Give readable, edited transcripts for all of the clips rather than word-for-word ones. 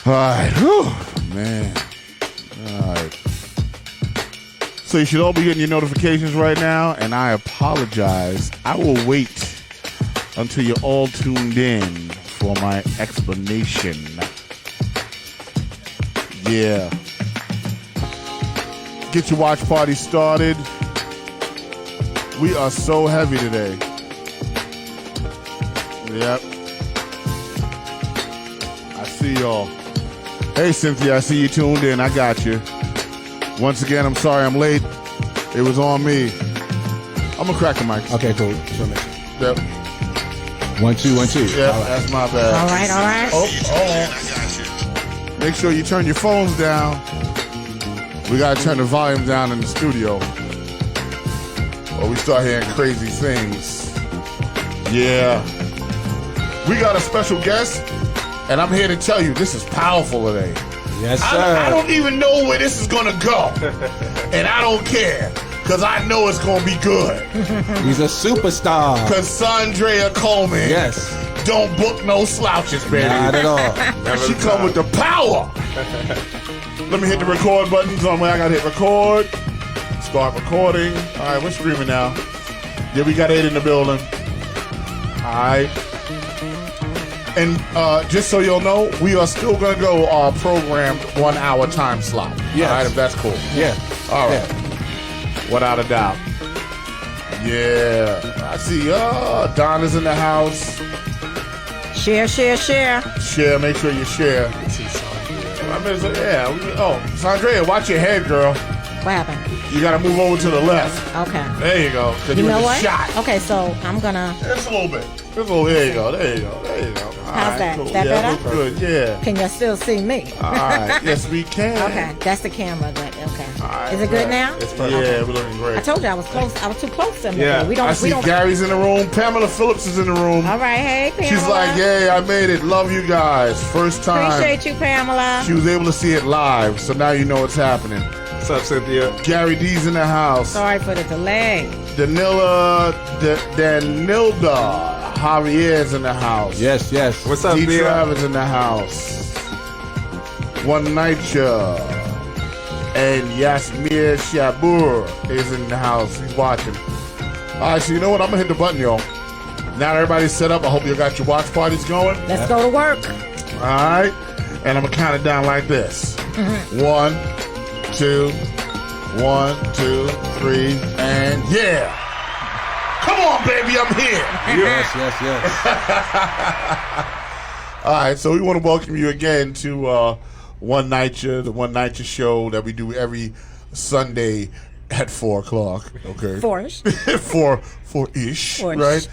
All right. Whew, man. All right. So you should all be getting your notifications right now, and I apologize. I will wait until you're all tuned in for my explanation. Yeah. Get your watch party started. We are so heavy today. Yep. I see y'all. Hey, Cynthia, I see you tuned in. I got you. Once again, I'm sorry I'm late. It was on me. I'm going to crack the mic. Okay, cool. Yep. 1, 2, 1, 2. Yep, that's my bad. All right. Oh, hold on. Make sure you turn your phones down. We got to turn the volume down in the studio, or we start hearing crazy things. Yeah. We got a special guest, and I'm here to tell you this is powerful today. Yes, sir. I don't even know where this is going to go, and I don't care, because I know it's going to be good. He's a superstar. Because Saundrea Coleman don't book no slouches, baby. Not at all. She come with the power. Let me hit the record button somewhere. I got to hit record. Start recording. All right, we're screaming now. Yeah, we got 8 in the building. All right. And just so you'll know, we are still going to go our programmed 1 hour time slot. Yes. All right, if that's cool. Yeah. All right. Without a doubt. Yeah. I see Donna's in the house. Share. Share. Make sure you share. Saundrea, watch your head, girl. What happened? You got to move over to the left. Okay. There you go. You know what? Shot. Okay, so I'm gonna. Just a little bit. There you go. There you go. How's that? Cool. Is that yeah, better? Looks good. Yeah. Can you still see me? All right. Yes, we can. Okay, that's the camera. But okay, All right, is it good now? It's perfect. Yeah, we're looking great. I told you I was close. I was too close to him. Yeah. We don't. I see Gary's in the room. Pamela Phillips is in the room. All right, hey Pamela. She's like, "Yay, I made it. Love you guys. First time." Appreciate you, Pamela. She was able to see it live, so now you know what's happening. What's up, Cynthia? Gary D's in the house. Sorry for the delay. Danilda Javier's in the house. Yes. What's up, D. Thea? Travis in the house. Nycha and Yasmir Shabur is in the house. He's watching. All right, so you know what? I'm going to hit the button, y'all. Now that everybody's set up, I hope you got your watch parties going. Let's go to work. All right. And I'm going to count it down like this. 1, 2, 1, 2, 3, and yeah. Come on, baby, I'm here. Yes. All right, so we want to welcome you again to One Nycha, the One Nycha show that we do every Sunday at 4 o'clock. Okay, 4-ish. 4-ish, right?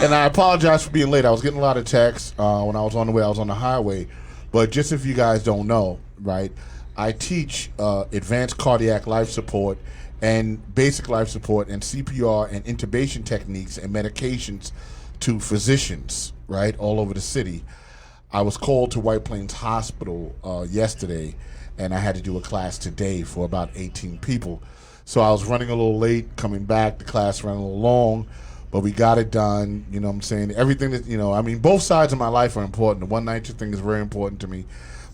And I apologize for being late. I was getting a lot of texts when I was on the way. I was on the highway, but just if you guys don't know, right? I teach advanced cardiac life support and basic life support and CPR and intubation techniques and medications to physicians, right, all over the city. I was called to White Plains Hospital yesterday, and I had to do a class today for about 18 people. So I was running a little late, coming back. The class ran a little long, but we got it done. You know what I'm saying? Everything that, both sides of my life are important. The One Nycha thing is very important to me.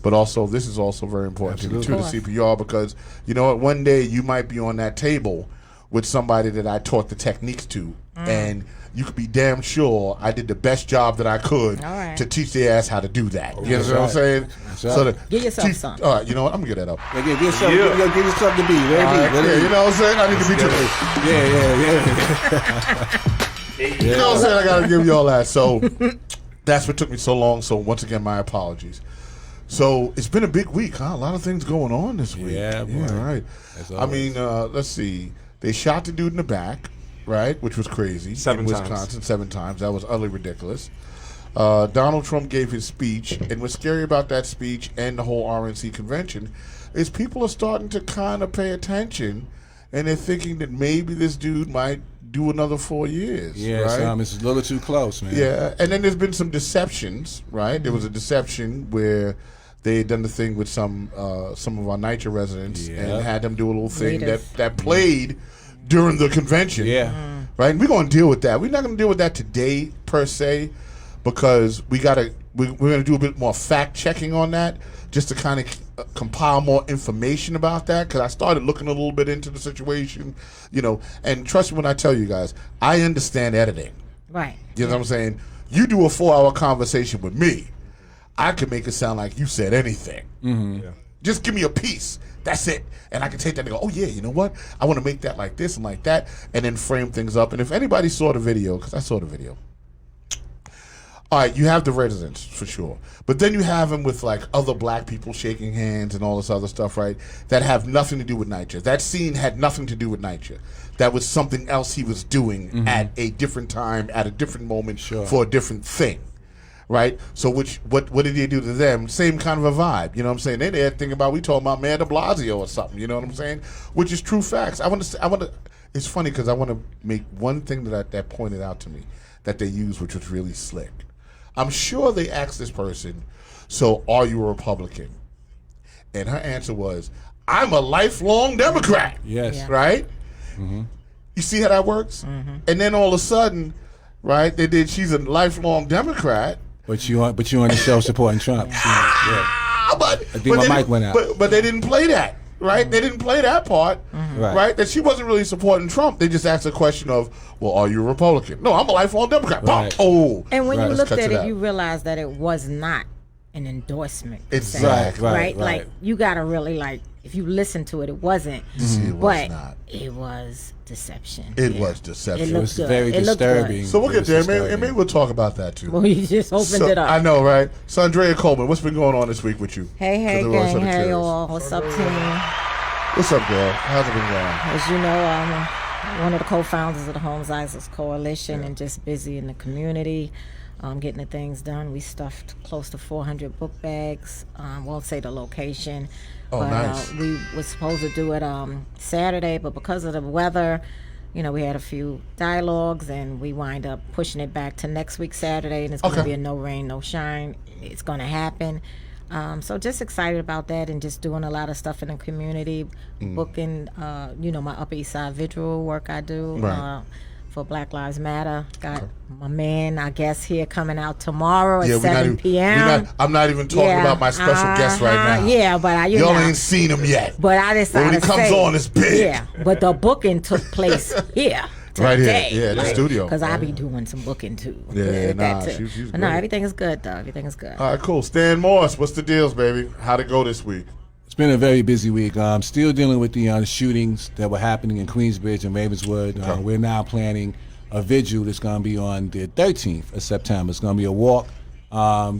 But also, this is also very important to me, too, the CPR, because, you know what, one day you might be on that table with somebody that I taught the techniques to, and you could be damn sure I did the best job that I could to teach their ass how to do that. You know what I'm saying? So Give yourself something. All right, you know what, I'm going to get that up. Give yourself to be. You know what I'm saying? I need to be tripping. You know what I'm saying? I got to give you all that. So that's what took me so long. So once again, my apologies. So it's been a big week, huh? A lot of things going on this week. Yeah, boy. Yeah, right. I mean, let's see. They shot the dude in the back, right, which was crazy. In Wisconsin, 7 times. That was utterly ridiculous. Donald Trump gave his speech, and what's scary about that speech and the whole RNC convention is people are starting to kind of pay attention, and they're thinking that maybe this dude might do another 4 years. Yeah, right? it's a little too close, man. Yeah, and then there's been some deceptions, right? There was a deception where they had done the thing with some of our Nycha residents and had them do a little thing that played during the convention. Yeah. Right? And we're going to deal with that. We're not going to deal with that today, per se, because we're going to do a bit more fact-checking on that just to kind of compile more information about that, because I started looking a little bit into the situation, and trust me when I tell you guys, I understand editing. Right. You know what I'm saying? You do a 4-hour conversation with me, I can make it sound like you said anything. Mm-hmm. Yeah. Just give me a piece. That's it. And I can take that and go, oh, yeah, you know what? I want to make that like this and like that, and then frame things up. And if anybody saw the video, because I saw the video, all right, you have the residents for sure. But then you have him with like other black people shaking hands and all this other stuff, right? That have nothing to do with Nycha. That scene had nothing to do with Nycha. That was something else he was doing at a different time, at a different moment, for a different thing. Right? So what did he do to them? Same kind of a vibe. You know what I'm saying? They had thinking about, we talking about Mayor de Blasio or something, you know what I'm saying? Which is true facts. It's funny because I want to make one thing that pointed out to me that they used, which was really slick. I'm sure they asked this person, so are you a Republican? And her answer was, I'm a lifelong Democrat. Yes. Yeah. Right? Mm-hmm. You see how that works? Mm-hmm. And then all of a sudden, right, she's a lifelong Democrat. But you on the show supporting Trump. But I think my mic went out. But they didn't play that, right? They didn't play that part, right? That she wasn't really supporting Trump. They just asked a question of, well, are you a Republican? No, I'm a lifelong Democrat. Right. Oh. And when you looked at it, you realized that it was not an endorsement. Exactly. Right? Like, you got to really, if you listen to it, it wasn't. It was deception. It was deception. It was very disturbing. So we'll get there, and maybe we'll talk about that too. Well, you just opened it up. I know, right? Saundrea Coleman, what's been going on this week with you? Hey, gang. Hey, y'all. What's up, team? What's up, girl? How's it been going? As you know, I'm one of the co-founders of the Homes ISIS Coalition and just busy in the community. Getting the things done. We stuffed close to 400 book bags. Won't say the location. Oh, but, nice. We were supposed to do it Saturday, but because of the weather, we had a few dialogues, and we wind up pushing it back to next week Saturday, and it's going to be a no rain, no shine. It's going to happen. So just excited about that, and just doing a lot of stuff in the community, booking, my Upper East Side visual work I do. Right. For Black Lives Matter. Got my man, I guess, here coming out tomorrow at 7 p.m. I'm not even talking about my special guest right now. Yeah, but y'all ain't seen him yet. But I decided when he comes on, it's big. Yeah, but the booking took place here. Right here, yeah, the studio. Because I be doing some booking too. She's no, everything is good though. Everything is good. All right, cool. Stan Morris, what's the deals, baby? How'd it go this week? It's been a very busy week. I'm still dealing with the shootings that were happening in Queensbridge and Ravenswood. We're now planning a vigil that's going to be on the 13th of September. It's going to be a walk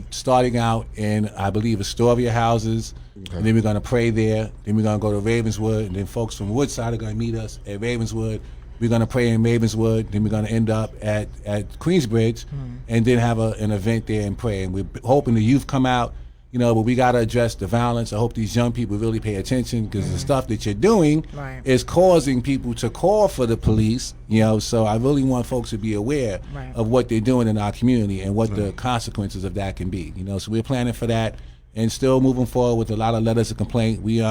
starting out in, I believe, Astoria houses. And then we're going to pray there. Then we're going to go to Ravenswood. And then folks from Woodside are going to meet us at Ravenswood. We're going to pray in Ravenswood. Then we're going to end up at Queensbridge and then have an event there and pray. And we're hoping the youth come out. But we got to address the violence. I hope these young people really pay attention, because the stuff that you're doing is causing people to call for the police, so I really want folks to be aware of what they're doing in our community and what the consequences of that can be. So we're planning for that and still moving forward with a lot of letters of complaint. We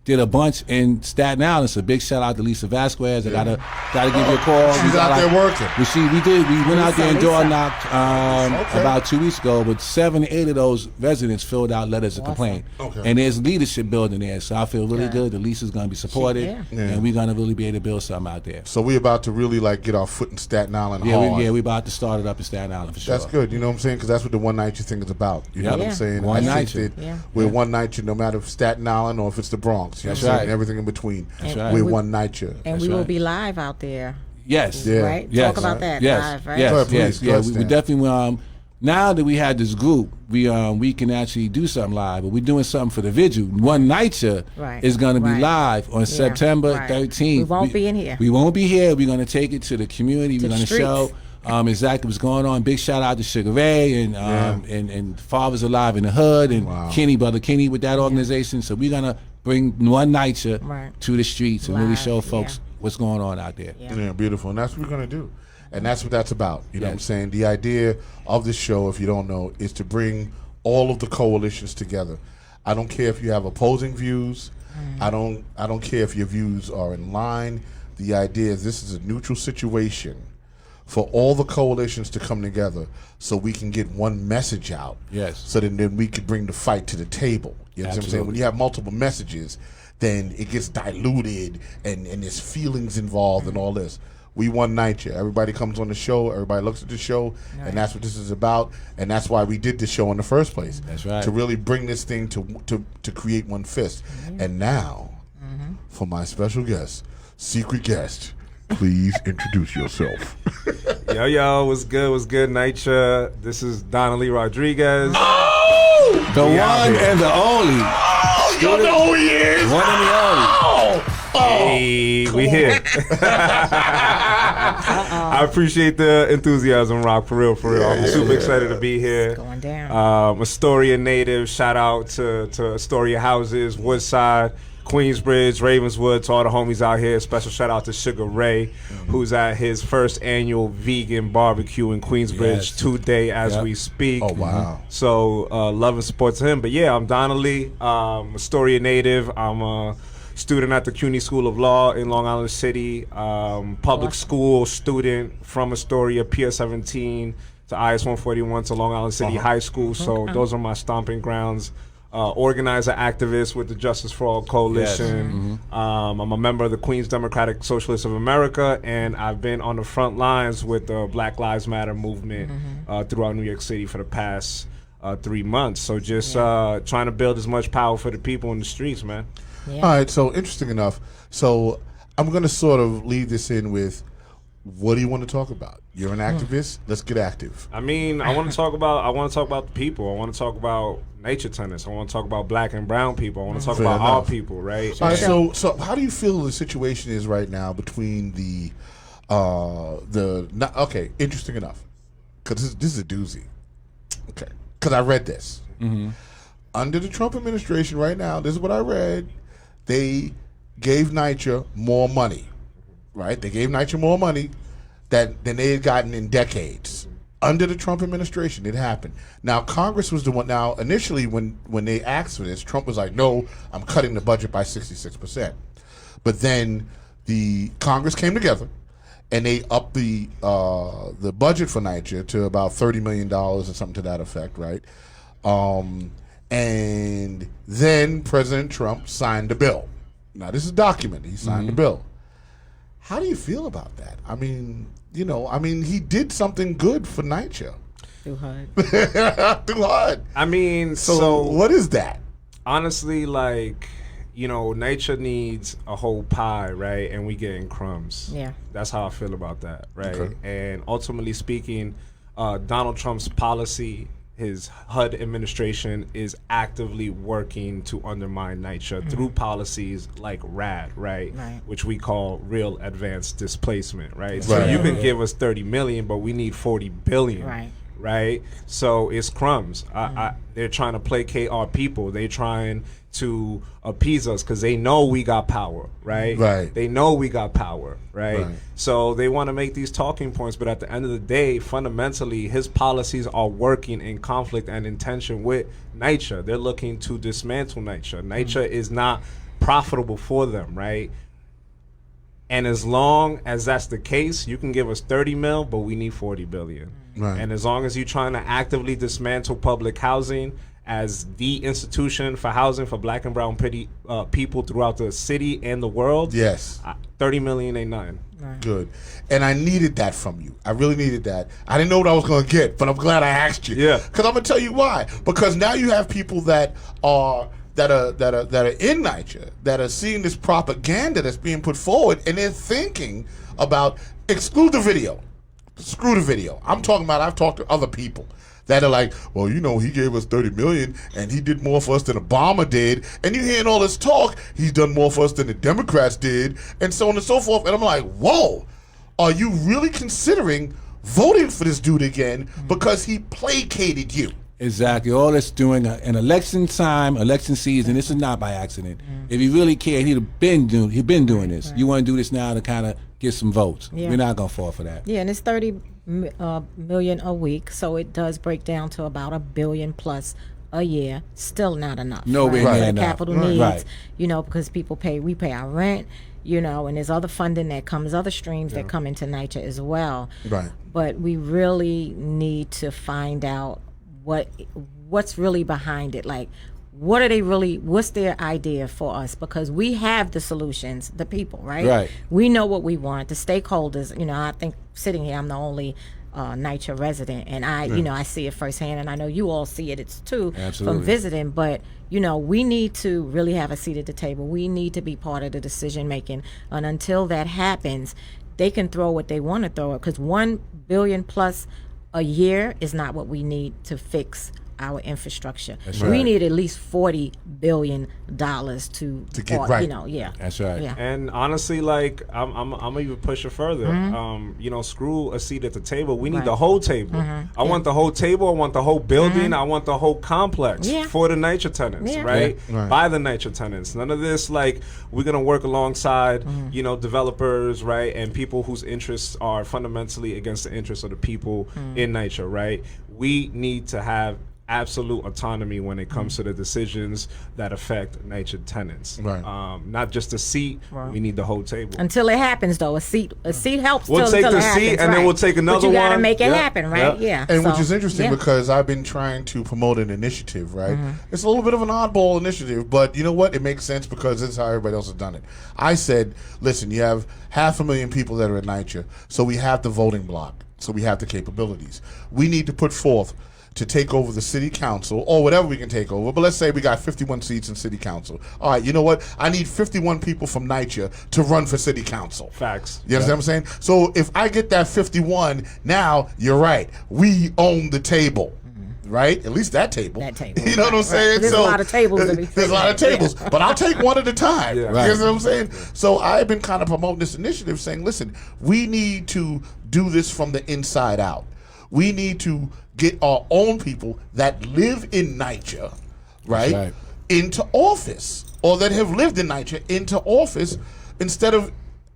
did a bunch in Staten Island. So big shout out to Lisa Vasquez. I gotta give you a call. She's out there working. We went out there and door knocked about 2 weeks ago, but 7 or 8 of those residents filled out letters of complaint. And there's leadership building there, so I feel really good that Lisa's gonna be supported, and we're gonna really be able to build something out there. So we about to really get our foot in Staten Island hard. We about to start it up in Staten Island for sure. That's good. You know what I'm saying? Because that's what the One Nycha thing is about. You know what I'm saying? One Nycha. We're One Nycha, no matter if Staten Island or if it's the Bronx. You know what I'm saying? Everything in between. We're One Nycha. And we will be live out there. Yes. Right? Yes. Talk about that live, right? Yes. We definitely now that we had this group, we can actually do something live. But we're doing something for the vigil. One Nycha is going to be live on September 13th. We won't be in here. We won't be here. We're going to take it to the community. We're going to show exactly what's going on. Big shout out to Sugar Ray and Fathers Alive in the Hood and Brother Kenny with that organization. So we're going to bring One Nycha to the streets and really show folks what's going on out there. Yeah, beautiful. And that's what we're going to do. And that's what that's about. You know what I'm saying? The idea of this show, if you don't know, is to bring all of the coalitions together. I don't care if you have opposing views. I don't care if your views are in line. The idea is this is a neutral situation for all the coalitions to come together so we can get one message out. Yes. So then we could bring the fight to the table. You know what I'm saying? When you have multiple messages, then it gets diluted and there's feelings involved and all this. We won Nycha. Everybody comes on the show. Everybody looks at the show, and that's what this is about. And that's why we did this show in the first place. That's right. To really bring this thing to create one fist. And now, for my special guest, secret guest, please introduce yourself. Yo, what's good, Nycha? This is Dannelly Rodriguez. Oh! The one and the only. Oh, y'all know who he is. One and the only. Hey, we here. I appreciate the enthusiasm, Rock, for real. I'm super excited to be here. Going down. Astoria native. Shout out to Astoria houses, Woodside, Queensbridge, Ravenswood, to all the homies out here. Special shout out to Sugar Ray, who's at his first annual vegan barbecue in Queensbridge today as we speak. Oh, wow. So love and support to him. But yeah, I'm Dannelly, Astoria native. I'm a student at the CUNY School of Law in Long Island City, public school student from Astoria, Pier 17 to IS 141 to Long Island City High School. So those are my stomping grounds. Organizer, activist with the Justice for All Coalition. Yes. I'm a member of the Queens Democratic Socialists of America, and I've been on the front lines with the Black Lives Matter movement throughout New York City for the past 3 months. So just trying to build as much power for the people in the streets, man. Yeah. All right, so interesting enough. So I'm going to sort of lead this in with, what do you want to talk about? You're an activist. Let's get active. I mean, I want to talk about the people. I want to talk about nature tennis. I want to talk about black and brown people. I want to talk Fair about all enough. people, right? All right, so how do you feel the situation is right now between okay, interesting enough, because this is a doozy. Okay, because I read this. Under the Trump administration right now, this is what I read. They gave Nycha more money, right? They gave Nycha more money than they had gotten in decades. Under the Trump administration, it happened. Now, Congress was the one. Now, initially, when they asked for this, Trump was like, no, I'm cutting the budget by 66%. But then the Congress came together, and they upped the budget for Nycha to about $30 million or something to that effect, right? And then President Trump signed the bill. Now, this is documented. He signed the bill. How do you feel about that? I mean, he did something good for Nycha. Too hard. Too hard. I mean, So what is that? honestly, like, nature needs a whole pie, right? And we getting crumbs. Yeah. That's how I feel about that, right? Okay. And ultimately speaking, Donald Trump's policy, his HUD administration is actively working to undermine NYCHA through policies like RAD, right? Which we call real advanced displacement, right? So Right. you can give us 30 million, but we need 40 billion. Right? So it's crumbs. They're trying to placate our people. They're trying to appease us because they know we got power, right? Right. They know we got power, right? Right. So they want to make these talking points, but at the end of the day, fundamentally, his policies are working in conflict and in tension with NYCHA. They're looking to dismantle NYCHA. NYCHA is not profitable for them, right? And as long as that's the case, you can give us 30 mil, but we need 40 billion. Right. And as long as you're trying to actively dismantle public housing as the institution for housing for black and brown people throughout the city and the world, Yes. 30 million ain't nothing. Good. And I needed that from you. I really needed that. I didn't know what I was going to get, but I'm glad I asked you. Yeah. Because I'm going to tell you why. Because now you have people that are in NYCHA, that are seeing this propaganda that's being put forward, and they're thinking about, exclude the video. Screw the video. I've talked to other people that are like, well, he gave us 30 million and he did more for us than Obama did. And you're hearing all this talk, he's done more for us than the Democrats did, and so on and so forth. And I'm like, whoa, are you really considering voting for this dude again because he placated you? Exactly. All that's doing an election time, election season. This is not by accident. If he really cared, he'd been doing this. You want to do this now to kind of get some votes. We're not gonna fall for that. Yeah, and it's 30 million a week, so it does break down to about $1 billion plus a year. Still not enough. Nowhere right? near For the enough. capital Right. needs, Right. because we pay our rent. and there's other funding that comes, other streams that come into NYCHA as well. Right. But we really need to find out what's really behind it. Like, what's their idea for us? Because we have the solutions, the people, right? Right. We know what we want, the stakeholders. I think sitting here, I'm the only NYCHA resident, and I see it firsthand, and I know you all see it too. Absolutely. From visiting. But we need to really have a seat at the table. We need to be part of the decision making, and until that happens, they can throw what they want to throw. Because $1 billion plus a year is not what we need to fix our infrastructure. That's We right. need at least $40 billion to get right. Yeah. That's right. Yeah. And honestly, like I'm even push it further. Screw a seat at the table. We need Right. the whole table. I want the whole table. I want the whole building. I want the whole complex Yeah. for the NYCHA tenants, Yeah. right? Yeah. Right. By the NYCHA tenants. None of this like we're gonna work alongside, developers, right, and people whose interests are fundamentally against the interests of the people in NYCHA, right? We need to have absolute autonomy when it comes to the decisions that affect NYCHA tenants. Right. Not just a seat. Right. We need the whole table. Until it happens, though, a seat helps. We'll take until the it seat, happens, and then right. we'll take another But you gotta one. make it Yeah. happen, right? Yeah. Yeah. And which So, is interesting yeah. because I've been trying to promote an initiative, right? It's a little bit of an oddball initiative, but you know what? It makes sense because this is how everybody else has done it. I said, listen, you have 500,000 people that are in NYCHA, so we have the voting block, so we have the capabilities. We need to put forth to take over the city council or whatever we can take over. But let's say we got 51 seats in city council. All right, you know what? I need 51 people from NYCHA to run for city council. Facts. You understand what I'm saying? So if I get that 51, now you're right. We own the table. Right? At least that table. That table. You know what I'm Right, saying? right. There's a lot of tables to be There's a lot of filled. tables. But I'll take one at a time. Yeah. You Right. know what I'm saying? So I've been kind of promoting this initiative saying, listen, we need to do this from the inside out. We need to get our own people that live in NYCHA, right, right. into office, or that have lived in NYCHA into office, instead of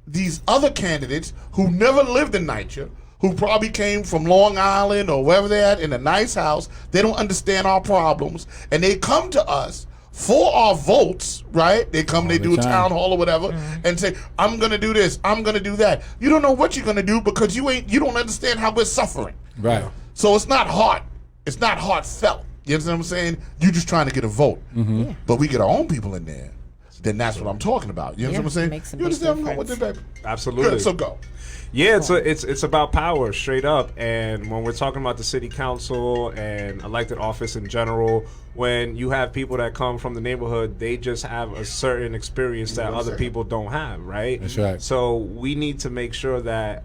these other candidates who never lived in NYCHA, who probably came from Long Island or wherever they're at in a nice house. They don't understand our problems, and they come to us for our votes, right? They come, they the do a time. town hall or whatever, and say, I'm gonna do this, I'm gonna do that. You don't know what you're gonna do because you don't understand how we're suffering. Right. So it's not heartfelt. You understand what I'm saying? You're just trying to get a vote. Yeah. But we get our own people in there, then that's what I'm talking about. You understand what I'm saying? makes a You big understand what I'm going difference. with that, baby? Absolutely. Good, so go. Yeah, it's about power, straight up. And when we're talking about the city council and elected office in general, when you have people that come from the neighborhood, they just have a certain experience that other people don't have, right? That's right. So we need to make sure that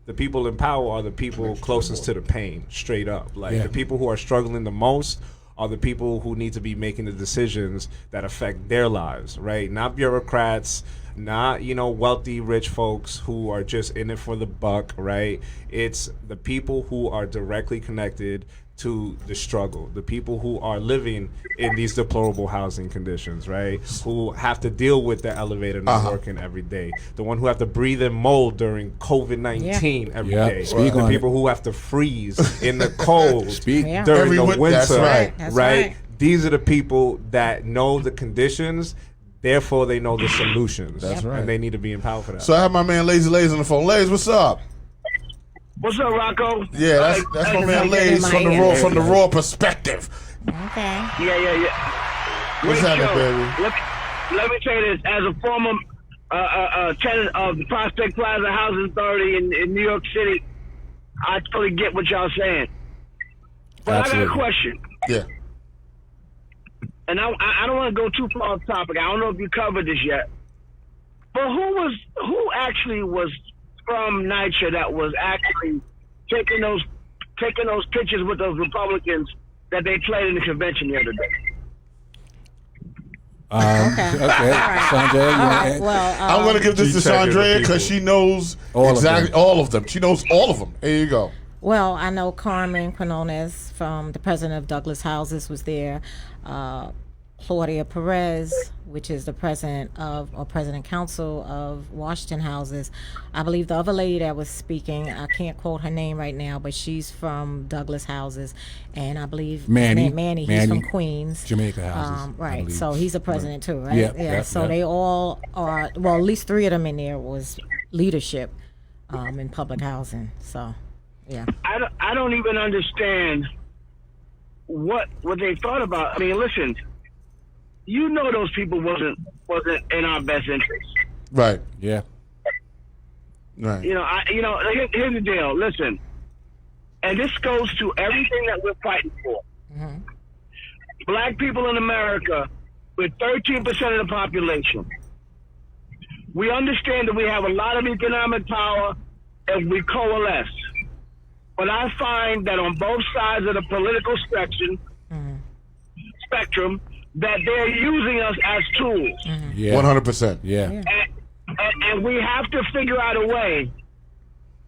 the people in power are the people closest to the pain, straight up. Like Yeah. the people who are struggling the most are the people who need to be making the decisions that affect their lives, right? Not bureaucrats, not wealthy rich folks who are just in it for the buck, right? It's the people who are directly connected to the struggle, the people who are living in these deplorable housing conditions, right? Who have to deal with the elevator not working every day, the one who have to breathe in mold during COVID-19 every Yeah. day, Speak the on people who have to freeze in the cold Speak. Yeah. during Every the win- winter, that's right. That's right. These are the people that know the conditions, therefore they know the solutions. That's right. And they need to be empowered for that. So I have my man Lazy Lays on the phone. Lays, what's up? What's up, Rocco? Yeah, that's my man Lays from the raw perspective. Okay. Yeah. What's Great happening, show. baby? Let me say this. As a former tenant of the Prospect Plaza Housing Authority in New York City, I totally get what y'all saying. But I got Absolutely. a question. Yeah. And I don't want to go too far off topic. I don't know if you covered this yet. But who actually was from NYCHA that was actually taking those pictures with those Republicans that they played in the convention the other day? Okay. Okay. All right. Saundrea, you All right. wanna- Well, I'm going to give this She to checking the Saundrea people. because she knows All of exactly them. all of them. She knows all of them. There you go. Well, I know Carmen Quinones from the president of Douglas Houses was there. Claudia Perez which is the president of, or president council of Washington Houses. I believe the other lady that was speaking, I can't quote her name right now, but she's from Douglas Houses, and I believe Manny, he's from Queens, Jamaica Houses, right? So he's a president too, right? Yeah. So they all are. Well, at least 3 of them in there was leadership in public housing. So, yeah. I don't even understand what they thought about. I mean, listen, you know those people wasn't in our best interest. Right. Yeah. Right. Here's the deal. Listen, and this goes to everything that we're fighting for. Mm-hmm. Black people in America, with 13% of the population, we understand that we have a lot of economic power if we coalesce. But I find that on both sides of the political spectrum, that they're using us as tools. Yeah. 100%. Yeah. And we have to figure out a way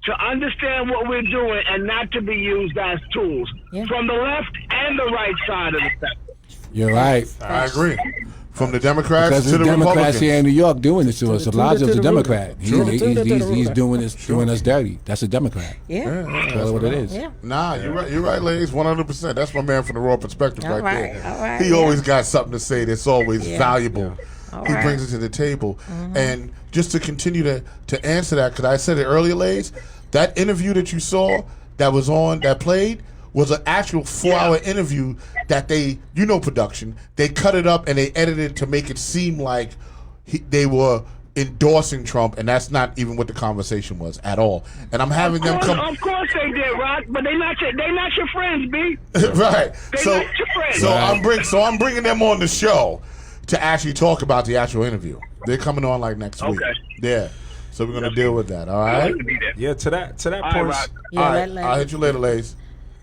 to understand what we're doing and not to be used as tools from the left and the right side of the spectrum. You're right. I agree. From the Democrats Because to the the Democrats Republicans. here in New York doing this to us. Elijah's a Democrat. He's doing us dirty. That's a Democrat. Yeah. That's what it is. Yeah. Nah, you're right, ladies. 100%. That's my man from the Raw Perspective All right there. right, all right, He always got something to say that's always valuable. All He right. brings it to the table. And just to continue to answer that, because I said it earlier, ladies, that interview that you saw that played was an actual 4-hour interview that production. They cut it up and they edited it to make it seem like they were endorsing Trump, and that's not even what the conversation was at all. And I'm having them come. Of course they did, Rock, but they not your friends, B. Right. They not your friends. So I'm bringing them on the show to actually talk about the actual interview. They're coming on like next week. Yeah. So we're gonna deal with that. All right. Yeah, to that All point. right, All right. I'll hit you later, ladies.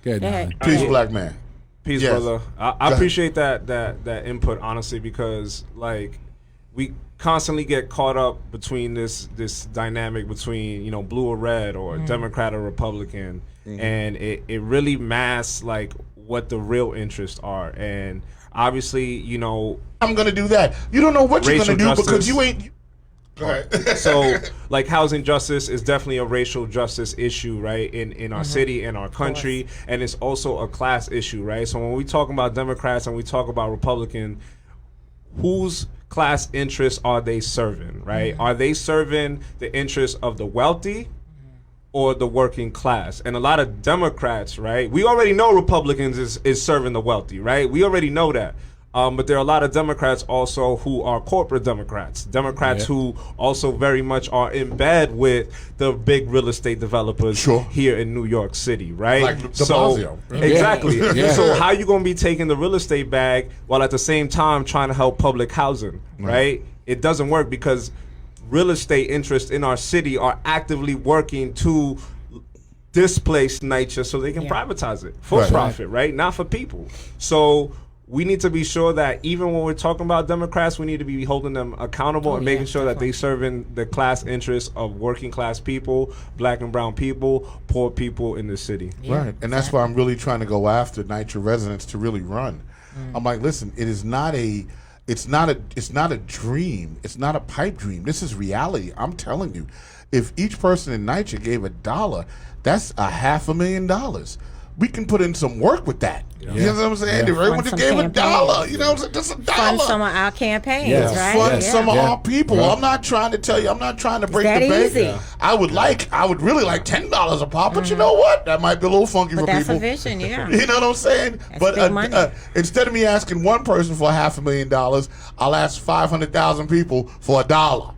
Good. ahead. Peace, black man. Peace, Yes. brother. I appreciate that input, honestly, because like we constantly get caught up between this dynamic between blue or red or Democrat or Republican, and it really masks like what the real interests are. And obviously, I'm gonna do that. You don't know what you're Racial gonna do because justice. you ain't. Go ahead. So like housing justice is definitely a racial justice issue, right, in our city, in our country, and it's also a class issue, right? So when we talk about Democrats and we talk about Republican, whose class interests are they serving, right? Are they serving the interests of the wealthy or the working class? And a lot of Democrats, right, we already know Republicans is serving the wealthy, right? We already know that. But there are a lot of Democrats also who are corporate Democrats who also very much are in bed with the big real estate developers here in New York City, right? Like de Blasio. Exactly. Yeah. So how you going to be taking the real estate bag while at the same time trying to help public housing, right? It doesn't work because real estate interests in our city are actively working to displace Nycha so they can privatize it for profit, right? Not for people. So we need to be sure that even when we're talking about Democrats, we need to be holding them accountable and making sure that they serving the class interests of working class people, black and brown people, poor people in the city. Right, and that's why I'm really trying to go after Nycha residents to really run. I'm like, listen, it's not a dream. It's not a pipe dream. This is reality. I'm telling you, if each person in Nycha gave $1, that's $500,000. We can put in some work with that. You know what I'm saying? If everyone just gave $1, you know what I'm saying? Just $1. Fund some of our campaigns, right? Fund some of our people. I'm not trying to tell you. I'm not trying to break the bank. Easy. I would really like $10 a pop, but you know what? That might be a little funky for That's people. a vision, yeah. You know what I'm saying? That's But big money. instead of me asking one person for $500,000, I'll ask 500,000 people for $1.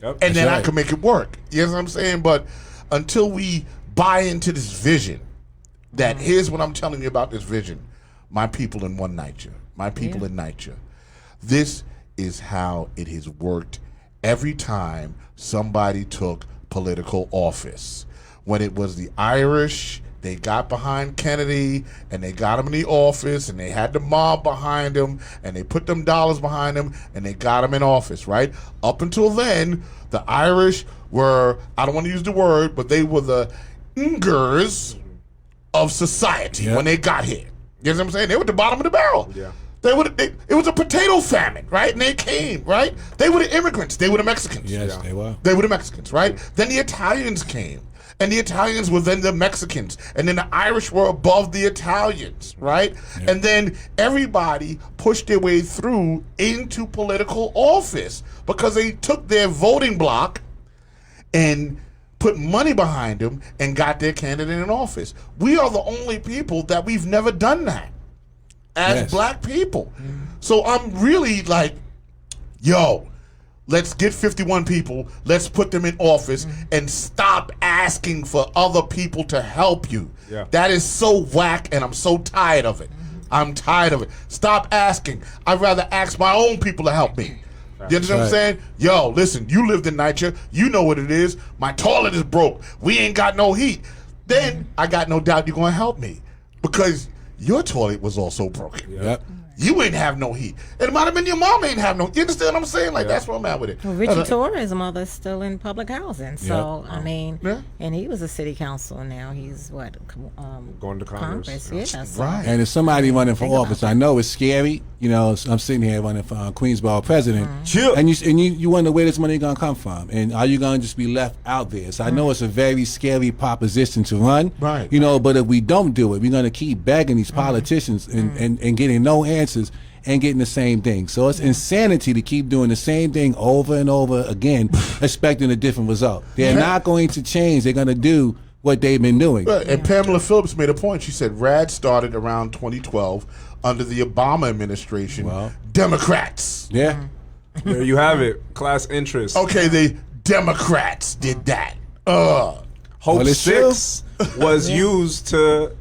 Yep. And then I right. can make it work. You know what I'm saying? But until we buy into this vision, that here's what I'm telling you about this vision. My people in one Nycha. My people in Nycha. This is how it has worked every time somebody took political office. When it was the Irish, they got behind Kennedy and they got him in the office and they had the mob behind him and they put them dollars behind him and they got him in office, right? Up until then, the Irish were, I don't want to use the word, but they were the Ingers of society when they got here. You know what I'm saying? They were at the bottom of the barrel. Yeah. It was a potato famine, right? And they came, right? They were the immigrants. They were the Mexicans. Yes, they were. They were the Mexicans, right? Then the Italians came. And the Italians were then the Mexicans. And then the Irish were above the Italians, right? Yeah. And then everybody pushed their way through into political office because they took their voting block and put money behind them and got their candidate in office. We are the only people that we've never done that as black people. So I'm really like, yo, let's get 51 people, let's put them in office and stop asking for other people to help you. Yeah. That is so whack, and I'm so tired of it. I'm tired of it. Stop asking. I'd rather ask my own people to help me. You understand what I'm saying? Yo, listen, you lived in Nycha. You know what it is. My toilet is broke. We ain't got no heat. Then I got no doubt you're going to help me because your toilet was also broken. Yep. You ain't have no heat. It might have been your mom ain't have no. You understand what I'm saying? Like, that's where I'm at with it. Well, Richie Torres' mother's still in public housing. So, I mean, and he was a city councilor now. He's what? Going to Congress. Yeah. So. Right. And if somebody running for office, I know it's scary. You know, I'm sitting here running for Queensborough president. And you wonder where this money going to come from. And are you going to just be left out there? So I know it's a very scary proposition to run. Right. You know, but if we don't do it, we're going to keep begging these politicians and getting no answers and getting the same thing. So it's insanity to keep doing the same thing over and over again, expecting a different result. They're not going to change. They're going to do what they've been doing. And Pamela Phillips made a point. She said RAD started around 2012 under the Obama administration. Democrats. Yeah. There you have it. Class interest. Okay, the Democrats did that. Hope 6 was used to,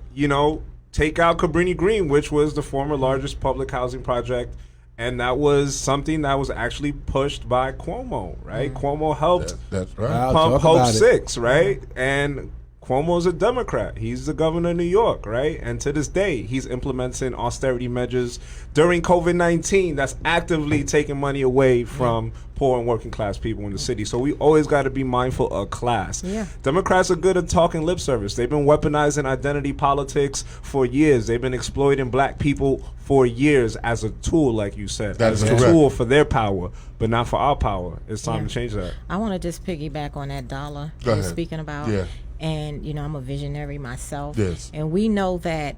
take out Cabrini Green, which was the former largest public housing project, and that was something that was actually pushed by Cuomo, right? Cuomo helped that's right. pump Hope 6, right? And Cuomo's a Democrat. He's the governor of New York, right? And to this day, he's implementing austerity measures during COVID-19 that's actively taking money away from poor and working class people in the city. So we always got to be mindful of class. Yeah. Democrats are good at talking lip service. They've been weaponizing identity politics for years. They've been exploiting black people for years as a tool, like you said. That is as a tool for their power, but not for our power. It's time to change that. I want to just piggyback on that dollar you're speaking about. Yeah. And, I'm a visionary myself. Yes. And we know that,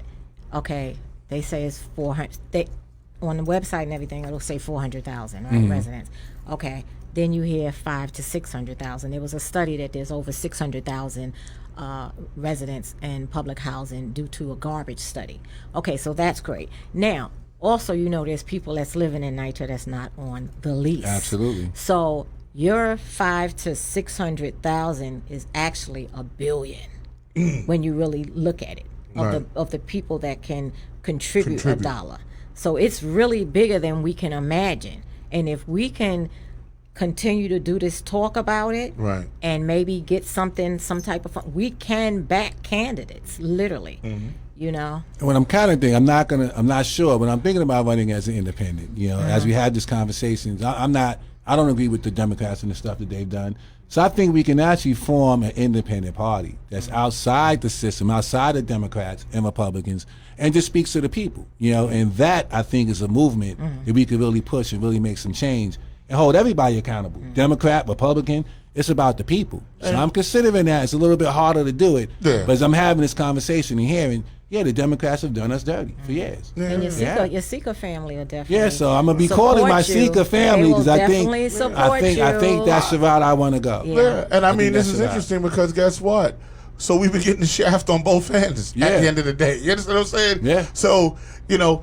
they say it's 400. On the website and everything, it'll say 400,000, right, residents. Okay. Then you hear 500 to 600,000. There was a study that there's over 600,000 residents in public housing due to a garbage study. Okay, so that's great. Now, also, there's people that's living in Nycha that's not on the lease. Absolutely. So your 500 to 600,000 is actually $1 billion when you really look at it of the people that can contribute $1. So it's really bigger than we can imagine. And if we can continue to do this talk about it and maybe get some type of fund, we can back candidates, literally. And when I'm kind of thinking, I'm not sure, but I'm thinking about running as an independent. As we had this conversation, I don't agree with the Democrats and the stuff that they've done. So I think we can actually form an independent party that's outside the system, outside the Democrats and Republicans, and just speaks to the people, and that I think is a movement that we could really push and really make some change and hold everybody accountable. Democrat, Republican, it's about the people. So I'm considering that. It's a little bit harder to do it, but as I'm having this conversation and hearing, the Democrats have done us dirty for years. And your Seeker family are definitely. Yeah, so I'm gonna be calling my Seeker family because I think that's the route I want to go. Yeah, and I mean this is interesting because guess what? So we've been getting the shaft on both ends at the end of the day. You understand what I'm saying? Yeah. So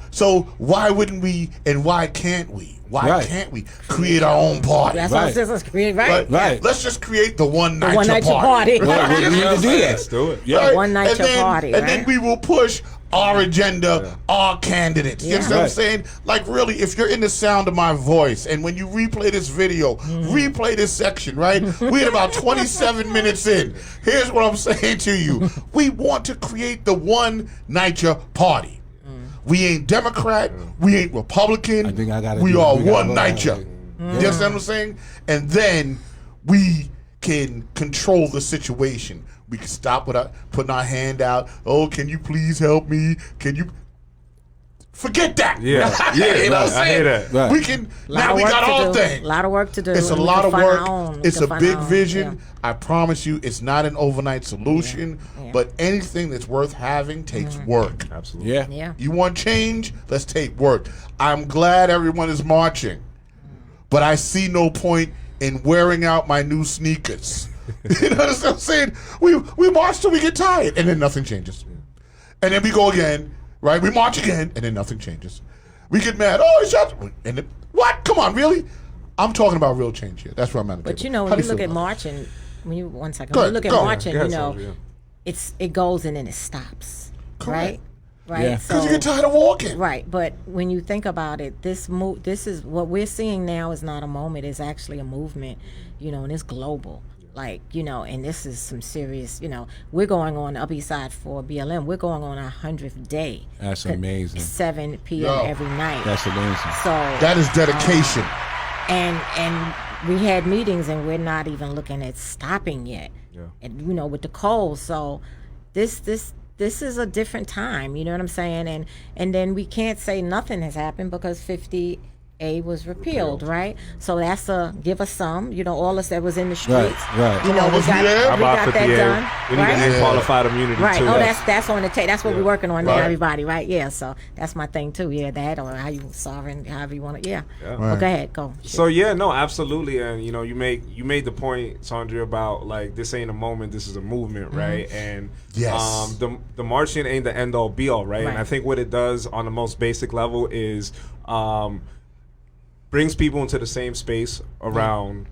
so why wouldn't we and why can't we? Why can't we create our own party? That's what I'm saying. Let's create, right? Let's just create the one Nycha party. We need to do that. Let's do it. Yeah. One Nycha party, and then we will push our agenda, our candidates. You understand what I'm saying? Like really, if you're in the sound of my voice, and when you replay this video, replay this section, right? We're about 27 minutes in. Here's what I'm saying to you: we want to create the one Nycha party. We ain't Democrat. We ain't Republican. I think I got it. We are one Nycha. You understand what I'm saying? And then we can control the situation. We can stop without putting our hand out. Oh, can you please help me? Can you? Forget that. Yeah. Yeah, you know what I'm I hear saying? that. Right. We can Lot now of we work got to our do. thing. A lot of work to do. It's a and we lot can of find our work. own. We It's can a find big our own. vision. Yeah. I promise you, it's not an overnight solution. Yeah. But anything that's worth having takes work. Absolutely. Yeah. Yeah. You want change? Let's take work. I'm glad everyone is marching, but I see no point in wearing out my new sneakers. You know what I'm saying? We march till we get tired, and then nothing changes. And then we go again, right? We march again, and then nothing changes. We get mad. Oh, it's shut. And then, what? Come on, really? I'm talking about real change here. That's where I'm at. But you know, How when do you look feel at about marching, when you one second, Go when you ahead, look go at on. marching, Go ahead, you know, Saundrea. it goes and then it stops, Correct. right? Yeah. Because you get tired of walking. Right, but when you think about it, this is what we're seeing now is not a moment; it's actually a movement, you know, and it's global. Like, you know, and this is some serious, you know, we're going on the Upper East Side for BLM. We're going on our 100th day. That's amazing. 7 p.m. Yo. every night. That's amazing. So That is dedication. and we had meetings and we're not even looking at stopping yet. Yeah. And you know, with the cold, so this is a different time, you know what I'm saying? And then we can't say nothing has happened because 50A was repealed, right? So that's give us some, you know, all us that was in the streets. Right. You know, Come on, we was you got, there? we got that done. We need to right? end qualified immunity Right. too. Oh, that's on the tape. That's what we're working on now, Right. everybody. Right. Yeah. So that's my thing too. Yeah. That or how you sovereign, however you want it. Yeah. Yeah. Well, go ahead. Go. So yeah, no, absolutely, and you know, you made the point, Saundrea, about like this ain't a moment, this is a movement, right? And Yes. the marching ain't the end all be all, right? And Right. I think what it does on the most basic level is brings people into the same space around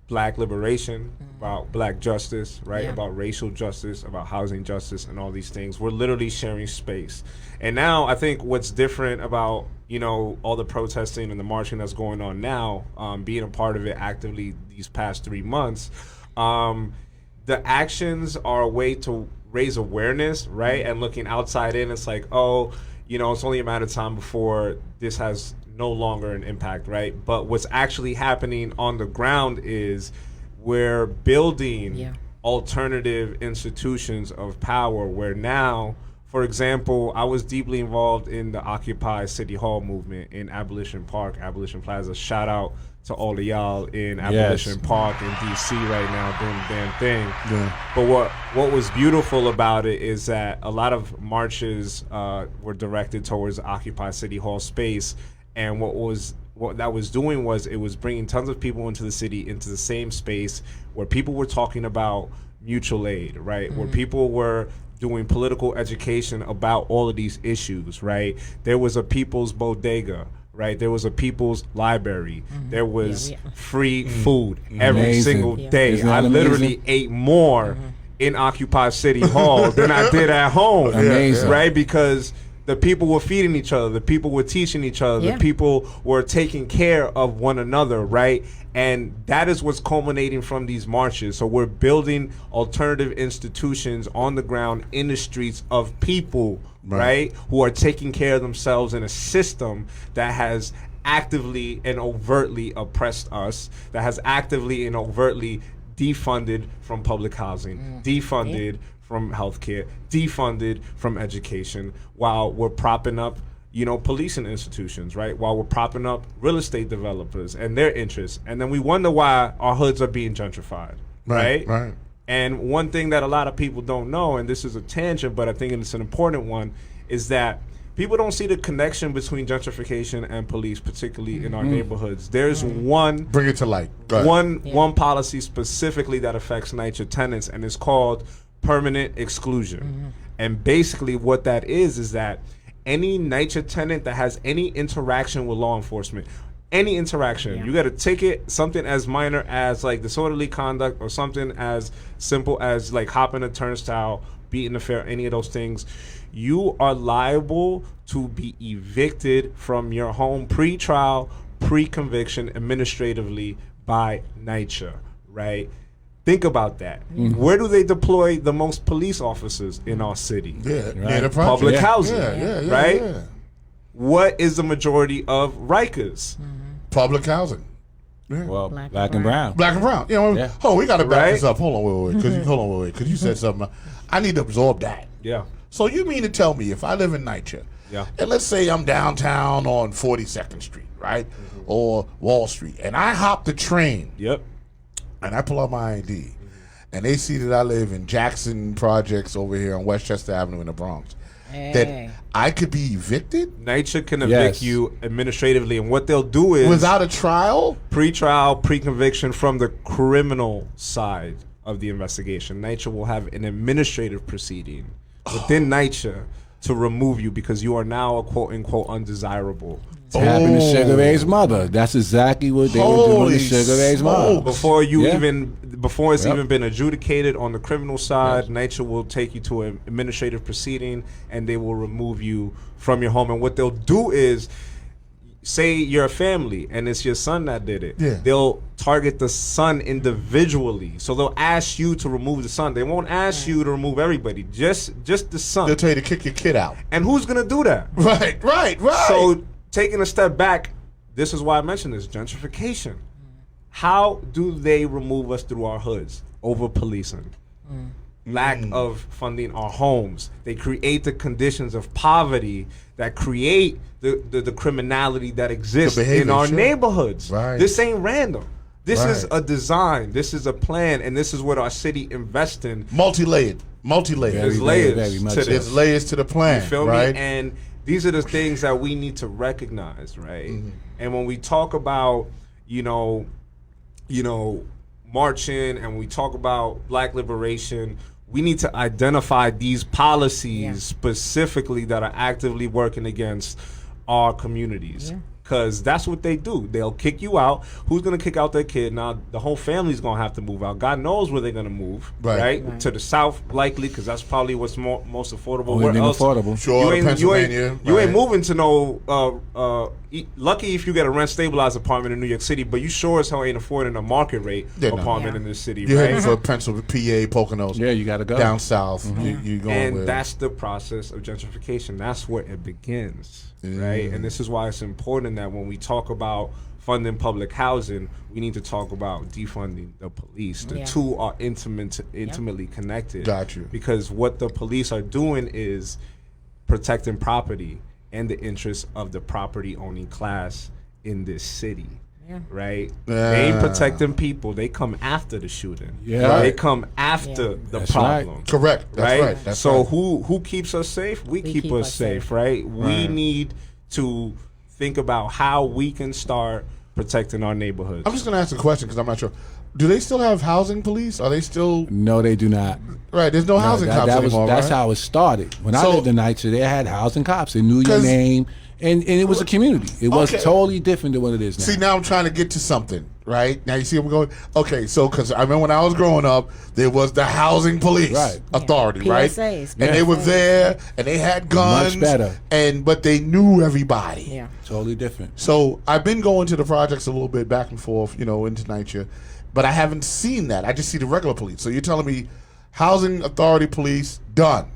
black liberation, about black justice, right? Yeah. About racial justice, about housing justice, and all these things. We're literally sharing space. And now I think what's different about, you know, all the protesting and the marching that's going on now, being a part of it actively these past 3 months, the actions are a way to raise awareness, right? And looking outside in, it's like, oh, you know, it's only a matter of time before this has no longer an impact, right? But what's actually happening on the ground is we're building alternative institutions of power where now, for example, I was deeply involved in the Occupy City Hall movement in Abolition Park, Abolition Plaza. Shout out to all of y'all in Abolition Park in DC right now doing the damn thing. Yeah. But what was beautiful about it is that a lot of marches were directed towards Occupy City Hall space, and what that was doing was it was bringing tons of people into the city, into the same space where people were talking about mutual aid, right? Where people were doing political education about all of these issues, right? There was a people's bodega, right? There was a people's library. There was free food every Amazing. single day. Isn't I that literally amazing? ate more in Occupy City Hall than I did at home. Amazing. Right? Because the people were feeding each other, the people were teaching each other, the people were taking care of one another, right? And that is what's culminating from these marches. So we're building alternative institutions on the ground in the streets of people, right? Who are taking care of themselves in a system that has actively and overtly oppressed us, that has actively and overtly defunded from public housing, defunded from healthcare, defunded from education, while we're propping up, you know, policing institutions, right? While we're propping up real estate developers and their interests. And then we wonder why our hoods are being gentrified, right? Right. And one thing that a lot of people don't know, and this is a tangent, but I think it's an important one, is that people don't see the connection between gentrification and police, particularly in our neighborhoods. There's one Bring it to light. Go ahead. one policy specifically that affects Nycha tenants, and it's called permanent exclusion. And basically what that is that any Nycha tenant that has any interaction with law enforcement, any interaction, you got a ticket, something as minor as like disorderly conduct or something as simple as like hopping a turnstile, beating a fare, any of those things, you are liable to be evicted from your home pre-trial, pre-conviction administratively by Nycha, right? Think about that. Where do they deploy the most police officers in our city? Yeah. Right. Yeah, the project. Public housing, right? Yeah. What is the majority of Rikers? Public housing. Yeah. Well, Black black and and brown. Black and brown. You know, Yeah. oh, we got to back Right? this up. Hold on, wait. Because you said something. I need to absorb that. Yeah. So you mean to tell me if I live in Nycha Yeah. And let's say I'm downtown on 42nd Street, right? Or Wall Street. And I hop the train. Yep. And I pull out my ID. And they see that I live in Jackson Projects over here on Westchester Avenue in the Bronx. That I could be evicted? Nycha can evict you administratively, and what they'll do is without a trial? Pre-trial, pre-conviction from the criminal side of the investigation. Nycha will have an administrative proceeding within Nycha to remove you because you are now a quote-unquote undesirable. It's happened to Sugar Ray's mother. That's exactly what they were doing to Sugar Ray's mother. Before it's even been adjudicated on the criminal side, Nycha will take you to an administrative proceeding and they will remove you from your home. And what they'll do is, say you're a family and it's your son that did it. Yeah. They'll target the son individually. So they'll ask you to remove the son. They won't ask you to remove everybody. Just the son. They'll tell you to kick your kid out. And who's gonna do that? Right. So taking a step back, this is why I mentioned this, gentrification. How do they remove us through our hoods? Over policing. Lack of funding our homes. They create the conditions of poverty that create the criminality that exists in our neighborhoods. Right. This ain't random. This is a design. This is a plan, and this is what our city invests in. Multi-layered. There's layers to this. There's layers to the plan. You feel right? me? And these are the things that we need to recognize, right? And when we talk about, marching and we talk about black liberation, we need to identify these policies specifically that are actively working against our communities. Because that's what they do. They'll kick you out. Who's going to kick out their kid? Now, the whole family's going to have to move out. God knows where they're going to move, right? To the south, likely, because that's probably what's most affordable. Where else? Affordable. Sure, Pennsylvania. You ain't moving to no... lucky if you get a rent-stabilized apartment in New York City, but you sure as hell ain't affording a market rate apartment in this city, You're right? heading for Pennsylvania, PA, Poconos. Yeah, you got to go. Down south. You going and with. that's the process of gentrification. That's where it begins, right? And this is why it's important that when we talk about funding public housing, we need to talk about defunding the police. The two are intimately connected. Got you. Because what the police are doing is protecting property and the interests of the property owning class in this city. Right? They ain't protecting people. They come after the shooting. They come after the problem. Right. Correct. That's right. That's so right. who keeps us safe? We keep us safe, right? We need to think about how we can start protecting our neighborhoods. I'm just going to ask a question because I'm not sure. Do they still have housing police? Are they still... No, they do not. Right, there's no housing cops anymore, That's how it started. When I lived in Nycha, they had housing cops. They knew your name, and it was a community. It was totally different than what it is now. See, now I'm trying to get to something, right? Now you see where we're going? Okay, so because I remember when I was growing up, there was the housing police authority, right? PSAs, and they were there, and they had guns. Much better. But they knew everybody. Yeah. Totally different. So I've been going to the projects a little bit back and forth, into Nycha, but I haven't seen that. I just see the regular police. So you're telling me housing authority police, done.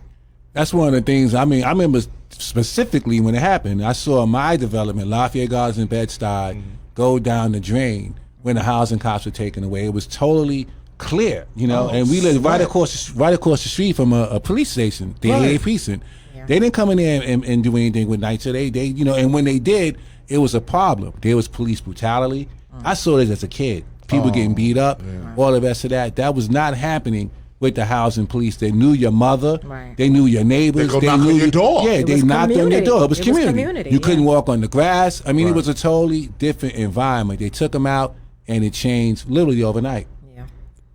That's one of the things. I remember specifically when it happened. I saw my development, Lafayette Gardens in Bed-Stuy, go down the drain when the housing cops were taken away. It was totally clear, and we lived right across the street from a police station, the 88 precinct. They didn't come in there and do anything with Nycha. They and when they did, it was a problem. There was police brutality. I saw this as a kid. People getting beat up, all the rest of that. That was not happening with the housing police. They knew your mother. Right. They knew your neighbors. They knock on your door. Yeah, they knocked on your door. It was community. You couldn't walk on the grass. It was a totally different environment. They took them out, and it changed literally overnight. Yeah.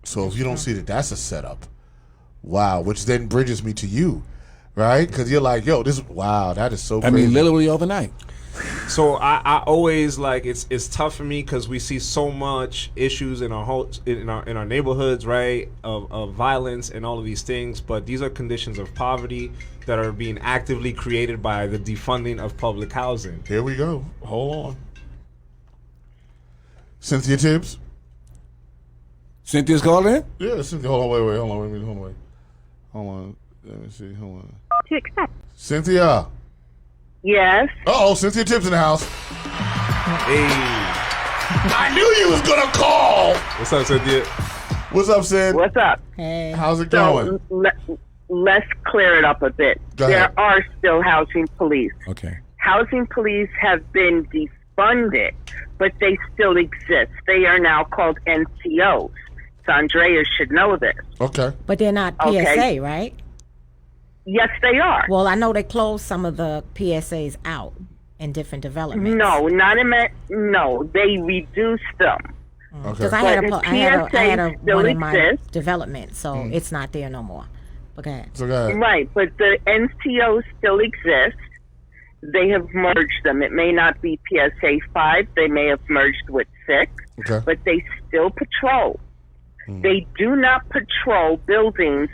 So if you don't see that, that's a setup. Wow, which then bridges me to you, right? Because you're like, yo, that is so crazy. Literally overnight. So I always it's tough for me because we see so much issues in our neighborhoods, right? Of violence and all of these things, but these are conditions of poverty that are being actively created by the defunding of public housing. Here we go. Hold on. Cynthia Tibbs. Cynthia's calling? Yeah, Cynthia. Hold on. Wait. Hold on. Let me see. Hold on. To accept. Cynthia. Yes. Cynthia Tibbs in the house. Hey, I knew you was gonna call. what's up, Cynthia? What's up, Sid? What's up? Hey. How's it going? let's clear it up a bit. Go ahead. There are still housing police. Okay. Housing police have been defunded, but they still exist. They are now called NCOs. Saundrea should know this. Okay. But they're not PSA, Okay. right? Yes, they are. Well, I know they closed some of the PSAs out in different developments. No, not in that. No, they reduced them. Okay. Because I had But I had a still one in my exists. development, so it's not there no more. Okay. So go ahead. Right, but the NCOs still exist. They have merged them. It may not be PSA 5. They may have merged with 6. Okay. But they still patrol. They do not patrol buildings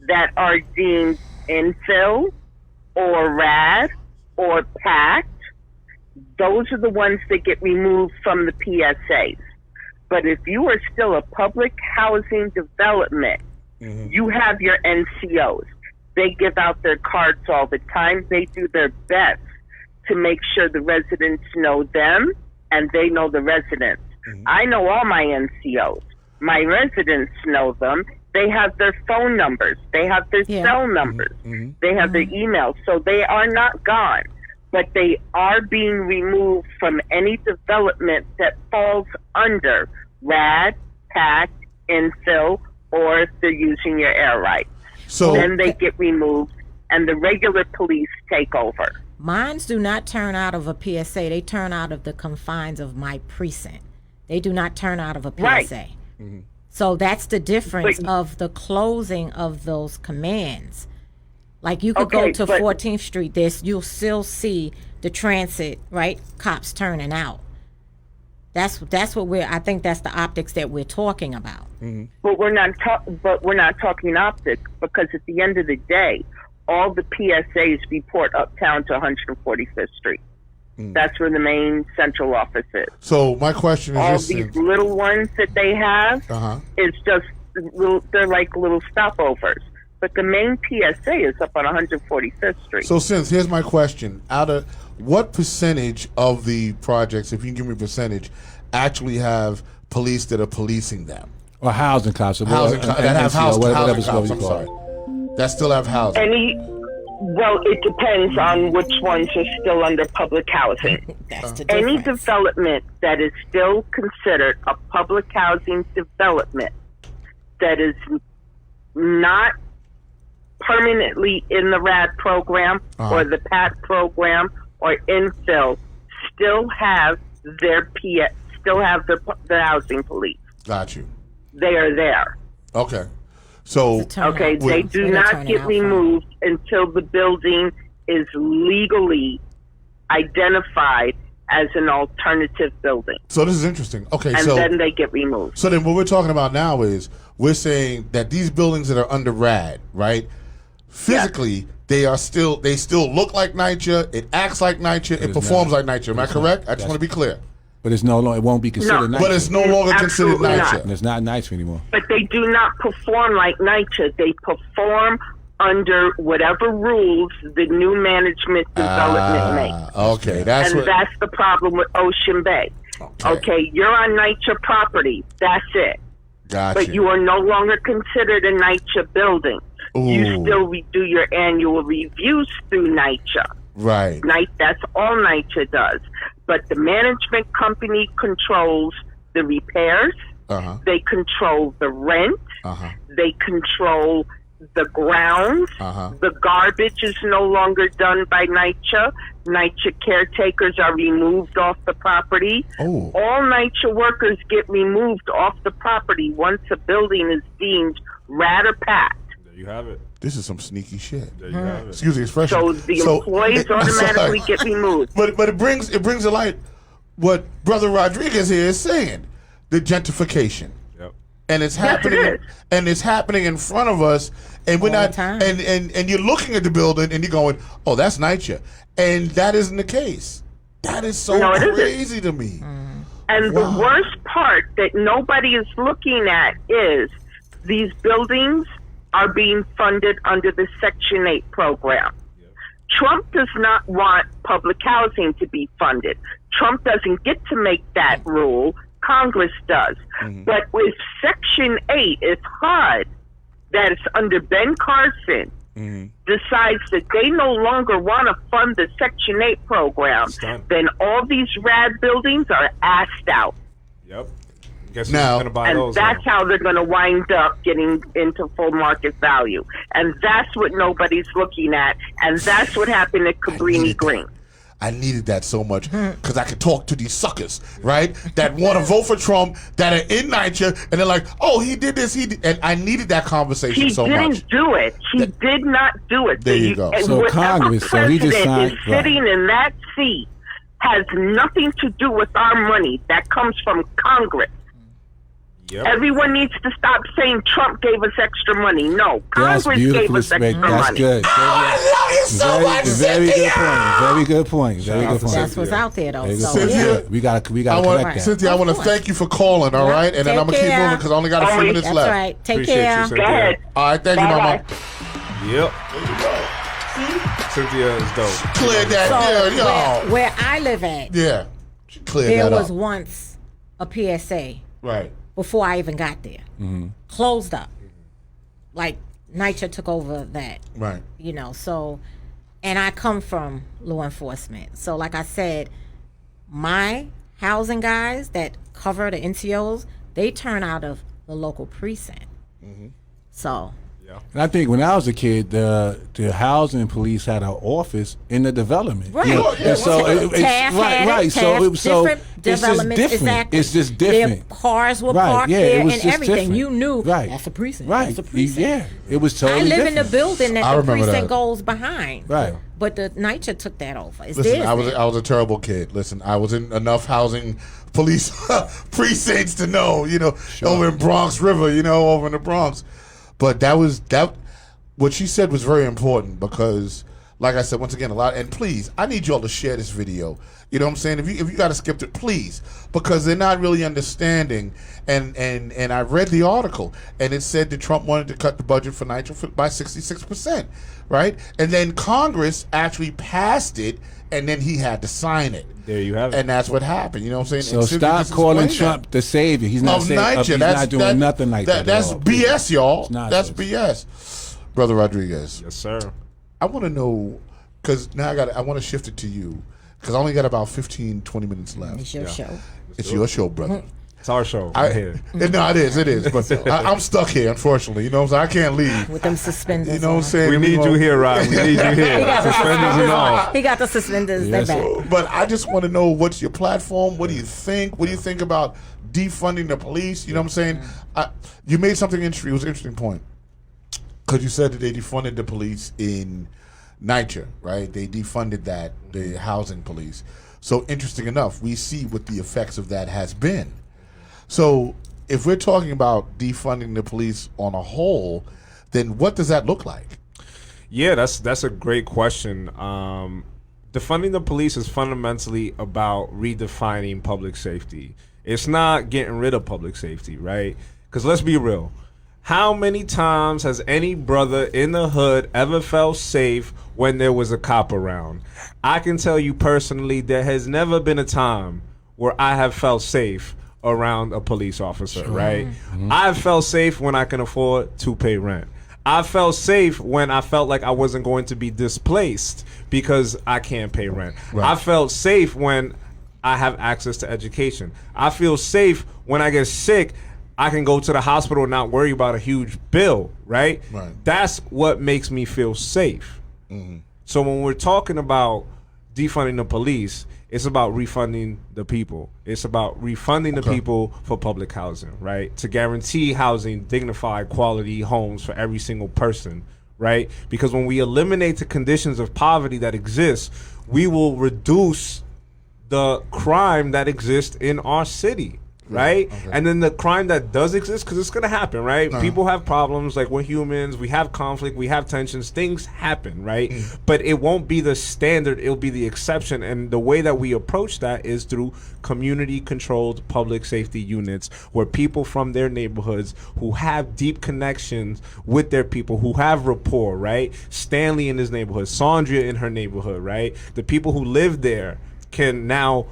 that are deemed infill or RAD or packed. Those are the ones that get removed from the PSAs. But if you are still a public housing development, you have your NCOs. They give out their cards all the time. They do their best to make sure the residents know them and they know the residents. I know all my NCOs. My residents know them. They have their phone numbers. They have their cell numbers. They have their emails. So they are not gone, but they are being removed from any development that falls under RAD, PACT, infill, or if they're using your air rights. So Then they get removed and the regular police take over. Mines do not turn out of a PSA. They turn out of the confines of my precinct. They do not turn out of a PSA. Right. So that's the difference But- of the closing of those commands. Like you could Okay, go to but- 14th Street, you'll still see the transit, right? Cops turning out. That's what I think that's the optics that we're talking about. But we're not talking optics, because at the end of the day, all the PSAs report uptown to 145th Street. That's where the main central office is. So my question is All this: these little ones that they have is just they're like little stopovers. But the main PSA is up on 145th Street. So, since here's my question: out of what percentage of the projects, if you can give me a percentage, actually have police that are policing them? Or housing cops. Or Housing whatever, that have housing whatever's cops. what I'm we call sorry, it. that still have housing. Well, it depends on which ones are still under public housing. That's the Any difference. development that is still considered a public housing development that is not permanently in the RAD program or the PAT program or infill still have their the housing police. Got you. They are there. Okay. So Okay, they do not get removed until the building is legally identified as an alternative building. So this is interesting. Okay, And so then they get removed. so then what we're talking about now is we're saying that these buildings that are under RAD, right? Physically, they still look like Nycha. It acts like Nycha. It is performs not. like Nycha. Am I correct? I just want to be clear. But it's no longer. It won't be considered nice. But it's no longer considered Absolutely not. Nycha. And it's not nice anymore. But they do not perform like Nycha. They perform under whatever rules the new management development makes. Okay, that's And what. that's the problem with Ocean Bay. Okay, you're on NYCHA property. That's it. Gotcha. But you are no longer considered a NYCHA building. You Ooh. still do your annual reviews through NYCHA. Right. That's all NYCHA does. But the management company controls the repairs. Uh-huh. They control the rent. Uh-huh. They control the grounds. Uh-huh. The garbage is no longer done by NYCHA. NYCHA caretakers are removed off the property. Oh. All NYCHA workers get removed off the property once a building is deemed RAD or PAT. There you have it. This is some sneaky shit. There you have it. Excuse the expression. So the employees automatically get removed. But it brings to light what Brother Rodriguez here is saying: the gentrification, Yep. and it's Yes, happening, it is. and it's happening in front of us, and we're All the not, time. and you're looking at the building, and you're going, "Oh, that's NYCHA," and that isn't the case. That is so No, it isn't. crazy to me. And Wow. the worst part that nobody is looking at is these buildings are being funded under the Section 8 program. Trump does not want public housing to be funded. Trump doesn't get to make that rule. Congress does. But with Section 8, it's HUD that is under Ben Carson decides that they no longer want to fund the Section 8 program, then all these rad buildings are asked out. Yep. Guess who's gonna buy and those that's now? how they're going to wind up getting into full market value. And that's what nobody's looking at. And that's what happened at Cabrini Green. I needed that so much because I could talk to these suckers, right? That want to vote for Trump, that are in Nycha, and they're like, "Oh, he did this, he did," and I needed that conversation so much. He didn't do it. He did not do it. There you go. So Congress, so he just signed. Is sitting in that seat has nothing to do with our money. That comes from Congress. Yep. Everyone needs to stop saying Trump gave us extra money. No, That's Congress gave beautifully us extra spoken. That's money. good. I love you so much, Very Cynthia. good point. Very good point. Very good point. That's what's out there, though. Very good So, point. Cynthia, yeah. We got to I correct want, that. Cynthia, I want to thank you for calling, all right? And then Take I'm going to keep care. moving because I only got a few minutes That's left. right. Take Appreciate care. you, Cynthia. Go ahead. All right, thank you, Bye-bye. Mama. Yep. Cynthia is dope. Cleared that. So, Yeah, yo. where I live at, Yeah. She cleared there that was up. once a PSA Right. before I even got there. Closed up. Like, Nycha took over that. Right. You know, so, and I come from law enforcement. So, like I said, my housing guys that cover the NCOs, they turn out of the local precinct. So, And I think when I was a kid, the housing police had an office in the development. right. Yeah, And so it's Taft had right. it, So Taft, it, so different it's just developments, different. exactly. It's just different. Their cars were Right, parked yeah, there it was and just everything. different. You knew Right. that's a precinct. Right. That's a precinct. Yeah. It was totally I live different. in the building that I the remember precinct that. goes behind. Right. But the Nycha took that over. It's Listen, theirs I now. was a terrible kid. Listen, I was in enough housing police precincts to know, over in Bronx River, over in the Bronx. But that what she said was very important because, like I said, once again, and please, I need y'all to share this video. You know what I'm saying? If you got to skip it, please, because they're not really understanding. And I read the article, and it said that Trump wanted to cut the budget for Nycha by 66%, right? And then Congress actually passed it, and then he had to sign it. There you have it. And that's what happened. You know what I'm saying? So And Cynthia stop just calling explained Trump the savior. He's not of saving. Nycha. He's not doing nothing like that. That's at all. BS, y'all. It's not That's this. BS. Brother Rodriguez, Yes, sir. I want to know, because now I want to shift it to you, because I only got about 15, 20 minutes left. It's your show. It's your show, brother. It's our show. Right here. No, it is. But I'm stuck here, unfortunately. You know what I'm saying? I can't leave. With them suspenders. You know what I'm on. saying? We need you here, Rod. We need you here. He got the Suspenders and all. He got the suspenders. Yes, They're back. But I just want to know, what's your platform? What do you think? What do you think about defunding the police? You know what I'm saying? You made something interesting. It was an interesting point. Because you said that they defunded the police in Nycha, right? They defunded the housing police. So interesting enough, we see what the effects of that has been. So if we're talking about defunding the police on a whole, then what does that look like? Yeah, that's a great question. Defunding the police is fundamentally about redefining public safety. It's not getting rid of public safety, right? Because let's be real. How many times has any brother in the hood ever felt safe when there was a cop around? I can tell you personally, there has never been a time where I have felt safe around a police officer, right? I've felt safe when I can afford to pay rent. I felt safe when I felt like I wasn't going to be displaced because I can't pay rent. Right. I felt safe when I have access to education. I feel safe when I get sick. I can go to the hospital and not worry about a huge bill, right? Right. That's what makes me feel safe. So when we're talking about defunding the police, it's about refunding the people. It's about refunding the people for public housing, right? To guarantee housing, dignified, quality homes for every single person, right? Because when we eliminate the conditions of poverty that exist, we will reduce the crime that exists in our city, right? And then the crime that does exist, because it's going to happen, right? People have problems, like we're humans, we have conflict, we have tensions, things happen, right? But it won't be the standard, it'll be the exception. And the way that we approach that is through community-controlled public safety units, where people from their neighborhoods who have deep connections with their people, who have rapport, right? Stanley in his neighborhood, Saundrea in her neighborhood, right? The people who live there can now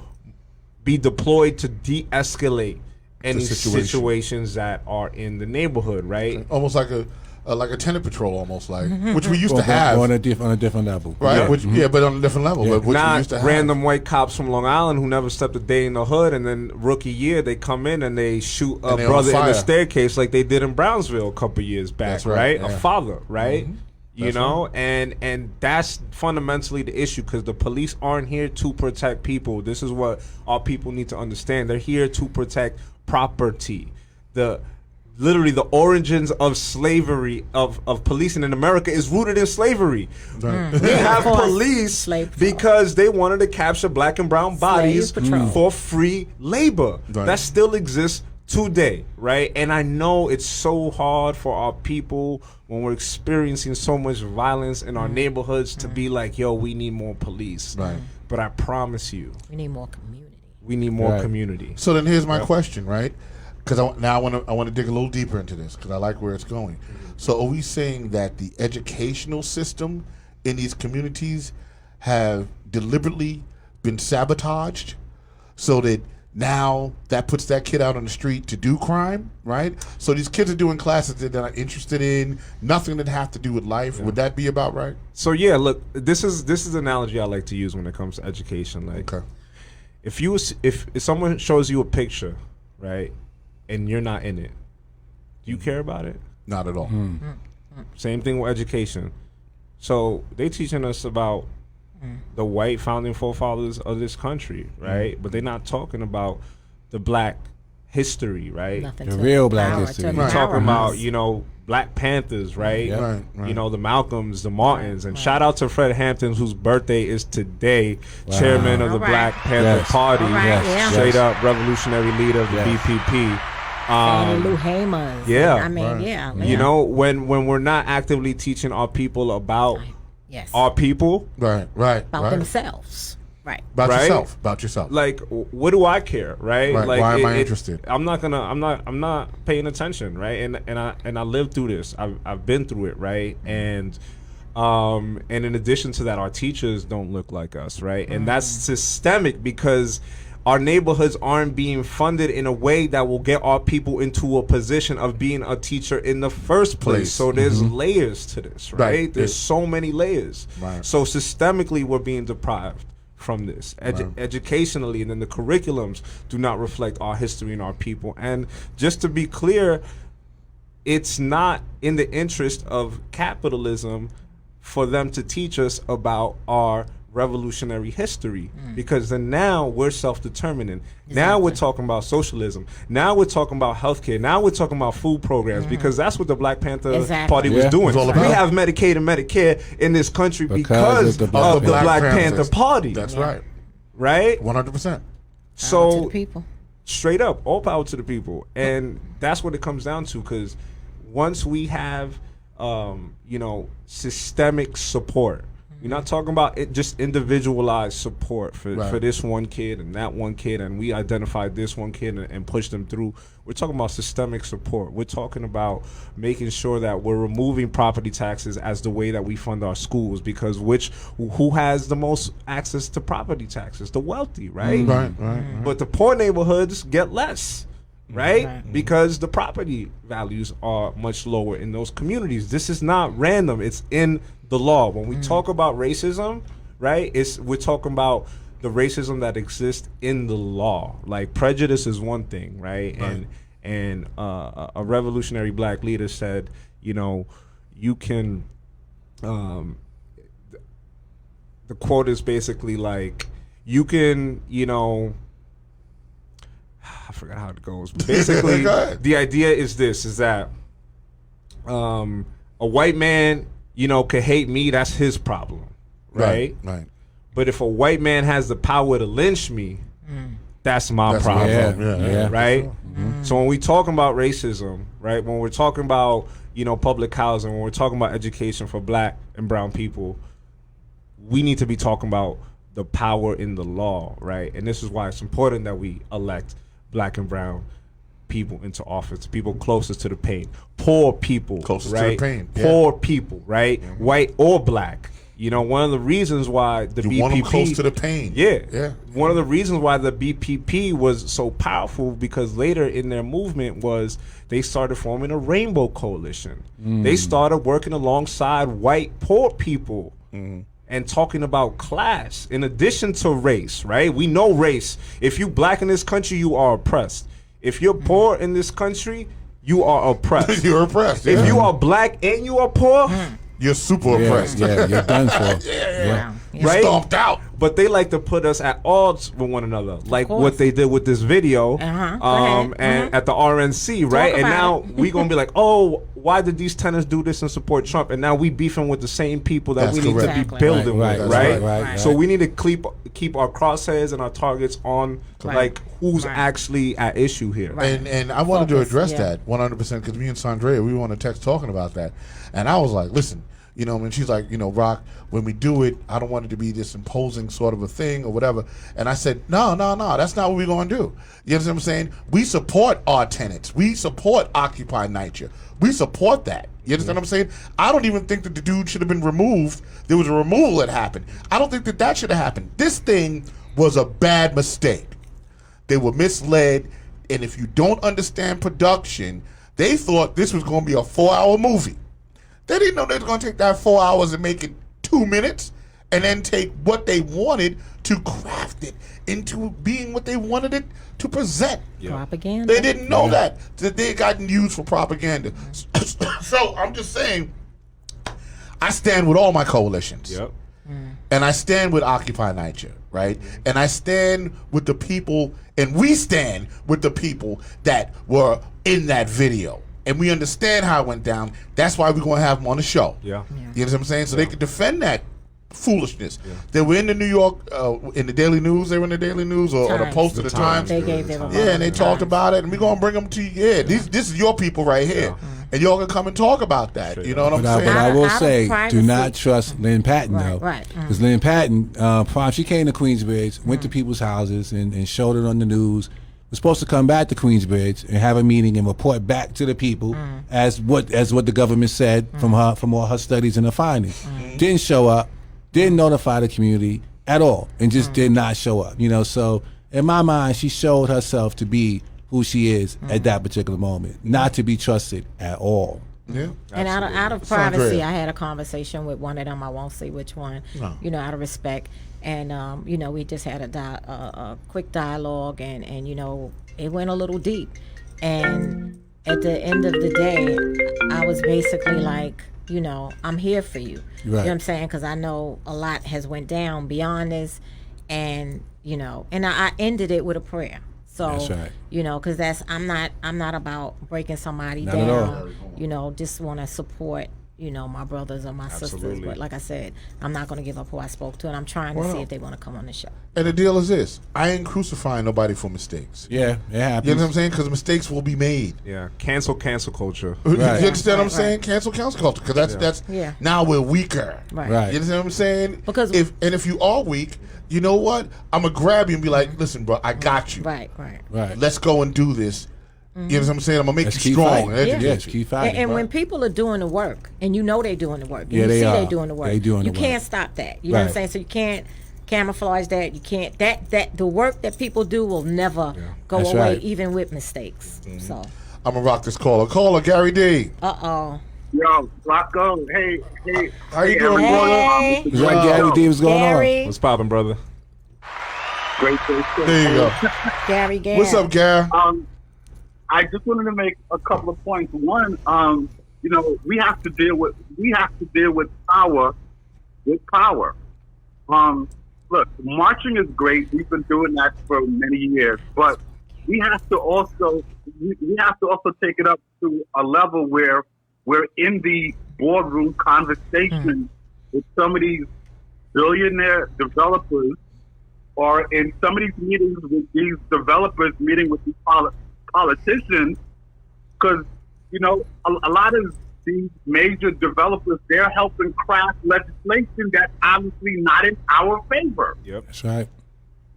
be deployed to de-escalate any situation. situations that are in the neighborhood, right? Almost like a like a tenant patrol almost, like which we used to have on a different level, right? Yeah. Which but on a different level, but which we Not used to have. random white cops from Long Island who never stepped a day in the hood, and then rookie year they come in and they shoot a they're brother on in the fire. staircase like they did in Brownsville a couple years back, That's right, yeah. A father, right? You That's know, and that's fundamentally the issue, because the police aren't here to protect people. This is what our people need to understand. They're here to protect property. Literally the origins of slavery, of policing in America is rooted in slavery. Right. We have course. police Slave patrol. because they wanted to capture black and brown bodies patrol. for free labor. Right. That still exists today, right? And I know it's so hard for our people when we're experiencing so much violence in our neighborhoods to be like, yo, we need more police. Right. But I promise you, We need more community. we need more Right. community. So then here's my question, right? Because I want to dig a little deeper into this because I like where it's going. So are we saying that the educational system in these communities have deliberately been sabotaged so that now that puts that kid out on the street to do crime, right? So these kids are doing classes that they're not interested in, nothing that have to do with life. Would that be about right? So yeah, look, this is the analogy I like to use when it comes to education. Like, Okay. if someone shows you a picture, right, and you're not in it, do you care about it? Not at all. Same thing with education. So they teaching us about the white founding forefathers of this country, right? But they're not talking about the black history, right? Nothing The to real black power, history. to Right. We're power talking about, us. you know, Black Panthers, right? Yep. Right, right. You know, the Malcolms, the Martins, and shout out to Fred Hampton, whose birthday is today, chairman of the All right. Black Panther Yes. Party, All right, yeah. straight up revolutionary leader of the Yes. BPP. And Lou Hamas. yeah. I mean, Right. yeah. You know, when we're not actively teaching our people about Yes. our people, Right, right, About right. themselves. Right. About Right? yourself. About yourself. like, what do I care, right? Right. Like, Why am I interested? I'm not paying attention, right? And I lived through this. I've been through it, right? And in addition to that, our teachers don't look like us, right? And that's systemic because our neighborhoods aren't being funded in a way that will get our people into a position of being a teacher in the first place. So there's layers to this, right? Right. There's so many layers. Right. So systemically, we're being deprived from this educationally, and then the curriculums do not reflect our history and our people. And just to be clear, it's not in the interest of capitalism for them to teach us about our revolutionary history, because then now we're self-determining. Now we're talking about socialism. Now we're talking about healthcare. Now we're talking about food programs, because that's what the Black Panther Exactly. Party was Yeah. doing. It's all We about. have Medicaid and Medicare in this country because of the of the Black Black Panther Panthers. Party, That's right. right? 100%. To So the people. straight up, all power to the people, and that's what it comes down to. Because once we have, you know, systemic support, we're not talking about it, just individualized support for Right. this one kid and that one kid, and we identified this one kid and push them through. We're talking about systemic support. We're talking about making sure that we're removing property taxes as the way that we fund our schools, because who has the most access to property taxes? The wealthy, right? Right, right. But the poor neighborhoods get less, right? Because the property values are much lower in those communities. This is not random. It's in the law. When we talk about racism, right, we're talking about the racism that exists in the law. Like, prejudice is one thing, right? And a revolutionary black leader said, you know, you can the quote is basically like, you can, you know, I forgot how it goes. But basically, Go ahead. the idea is this: is that a white man, you know, could hate me. That's his problem, right? Right. But if a white man has the power to lynch me, that's my That's problem, Yeah. right? So when we talking about racism, right? When we're talking about, you know, public housing, when we're talking about education for black and brown people, we need to be talking about the power in the law, right? And this is why it's important that we elect black and brown people into office, people closest to the pain, poor people, Closest to right? the pain, yeah. Poor people, right? White or black, One of the reasons why the BPP want them close to the pain. Yeah. One of the reasons why the BPP was so powerful, because later in their movement was they started forming a rainbow coalition. They started working alongside white poor people and talking about class in addition to race, right? We know race. If you black in this country, you are oppressed. If you're poor in this country, you are oppressed. You're oppressed. If you are black and you are poor, you're super oppressed. Yeah, you're done for. Yeah. You're right? stomped out. But they like to put us at odds with one another, like what they did with this video, and at the RNC, right? And now we gonna be like, oh, why did these tenants do this and support Trump? And now we beefing with the same people that That's we need correct. to be building Right, with, right, right? right. So we need to keep our crosshairs and our targets on like who's actually at issue here. And I wanted to address yeah. that 100% because me and Saundrea, we were on a text talking about that. And I was like, listen, and she's like, Rock, when we do it, I don't want it to be this imposing sort of a thing or whatever. And I said, no, that's not what we're going to do. You understand what I'm saying? We support our tenants. We support Occupy Nycha. We support that. You understand what I'm saying? I don't even think that the dude should have been removed. There was a removal that happened. I don't think that should have happened. This thing was a bad mistake. They were misled. And if you don't understand production, they thought this was going to be a 4-hour movie. They didn't know they were going to take that 4 hours and make it 2 minutes and then take what they wanted to craft it into being what they wanted it to present. Propaganda. They didn't know that they had gotten used for propaganda. So I'm just saying, I stand with all my coalitions. Yep. And I stand with Occupy Nycha, right? And I stand with the people, and we stand with the people that were in that video. And we understand how it went down. That's why we're going to have them on the show. Yeah. You know what I'm saying? So they can defend that foolishness. They were in the New York, in the Daily News. They were in the Daily News or the Post of the Times. They gave their and they talked about it. And we're going to bring them to you. Yeah, this is your people right here. And y'all can come and talk about that. You know what I'm saying? But I will Out of say, privacy. do not trust Lynn Patton, though. Right. Because Lynn Patton, she came to Queensbridge, went to people's houses and showed it on the news. Was supposed to come back to Queensbridge and have a meeting and report back to the people as what the government said from all her studies and her findings. Didn't show up, didn't notify the community at all, and just did not show up. So in my mind, she showed herself to be who she is at that particular moment, not to be trusted at all. Yeah. And out of privacy, I had a conversation with one of them. I won't say which one. No. Out of respect. And we just had a quick dialogue, and it went a little deep. And at the end of the day, I was basically like, I'm here for you. Right. You know what I'm saying? Because I know a lot has went down beyond this, and and I ended it with a prayer. So, that's right. because I'm not about breaking somebody Not at down. all. Just want to support my brothers or my sisters. But like I said, I'm not going to give up who I spoke to, and I'm trying to see if they want to come on the show. And the deal is this: I ain't crucifying nobody for mistakes. Yeah, it happens. You know what I'm saying? Because mistakes will be made. Yeah. Cancel culture. You Right. understand what I'm saying? Cancel culture. Because that's now we're weaker. Right. Right. You understand what I'm saying? Because if you are weak, you know what? I'm gonna grab you and be like, listen, bro, I got you. Right. Let's go and do this. You know what I'm saying? I'm gonna make Let's you keep strong. fighting. Yes, keep fighting. And when people are doing the work, and they're doing the work, and Yeah, you they see are. they're doing the work, They doing you the can't work. stop that. You know what I'm Right. saying? So you can't camouflage that. You can't that the work that people do will never go That's away, right. even with mistakes. So I'm gonna rock this caller. Caller, Gary D. Yo, Rocco, hey. How you doing, Hey. Is that Gary D? What's going on? Gary, What's poppin', brother? Great. There you go. Gary. What's up, Gary? I just wanted to make a couple of points. One, we have to deal with power with power. Look, marching is great. We've been doing that for many years, but we have to also take it up to a level where we're in the boardroom conversation with some of these billionaire developers, or in some of these meetings with these developers meeting with these politicians, because a lot of these major developers, they're helping craft legislation that's obviously not in our favor. Yep. That's right.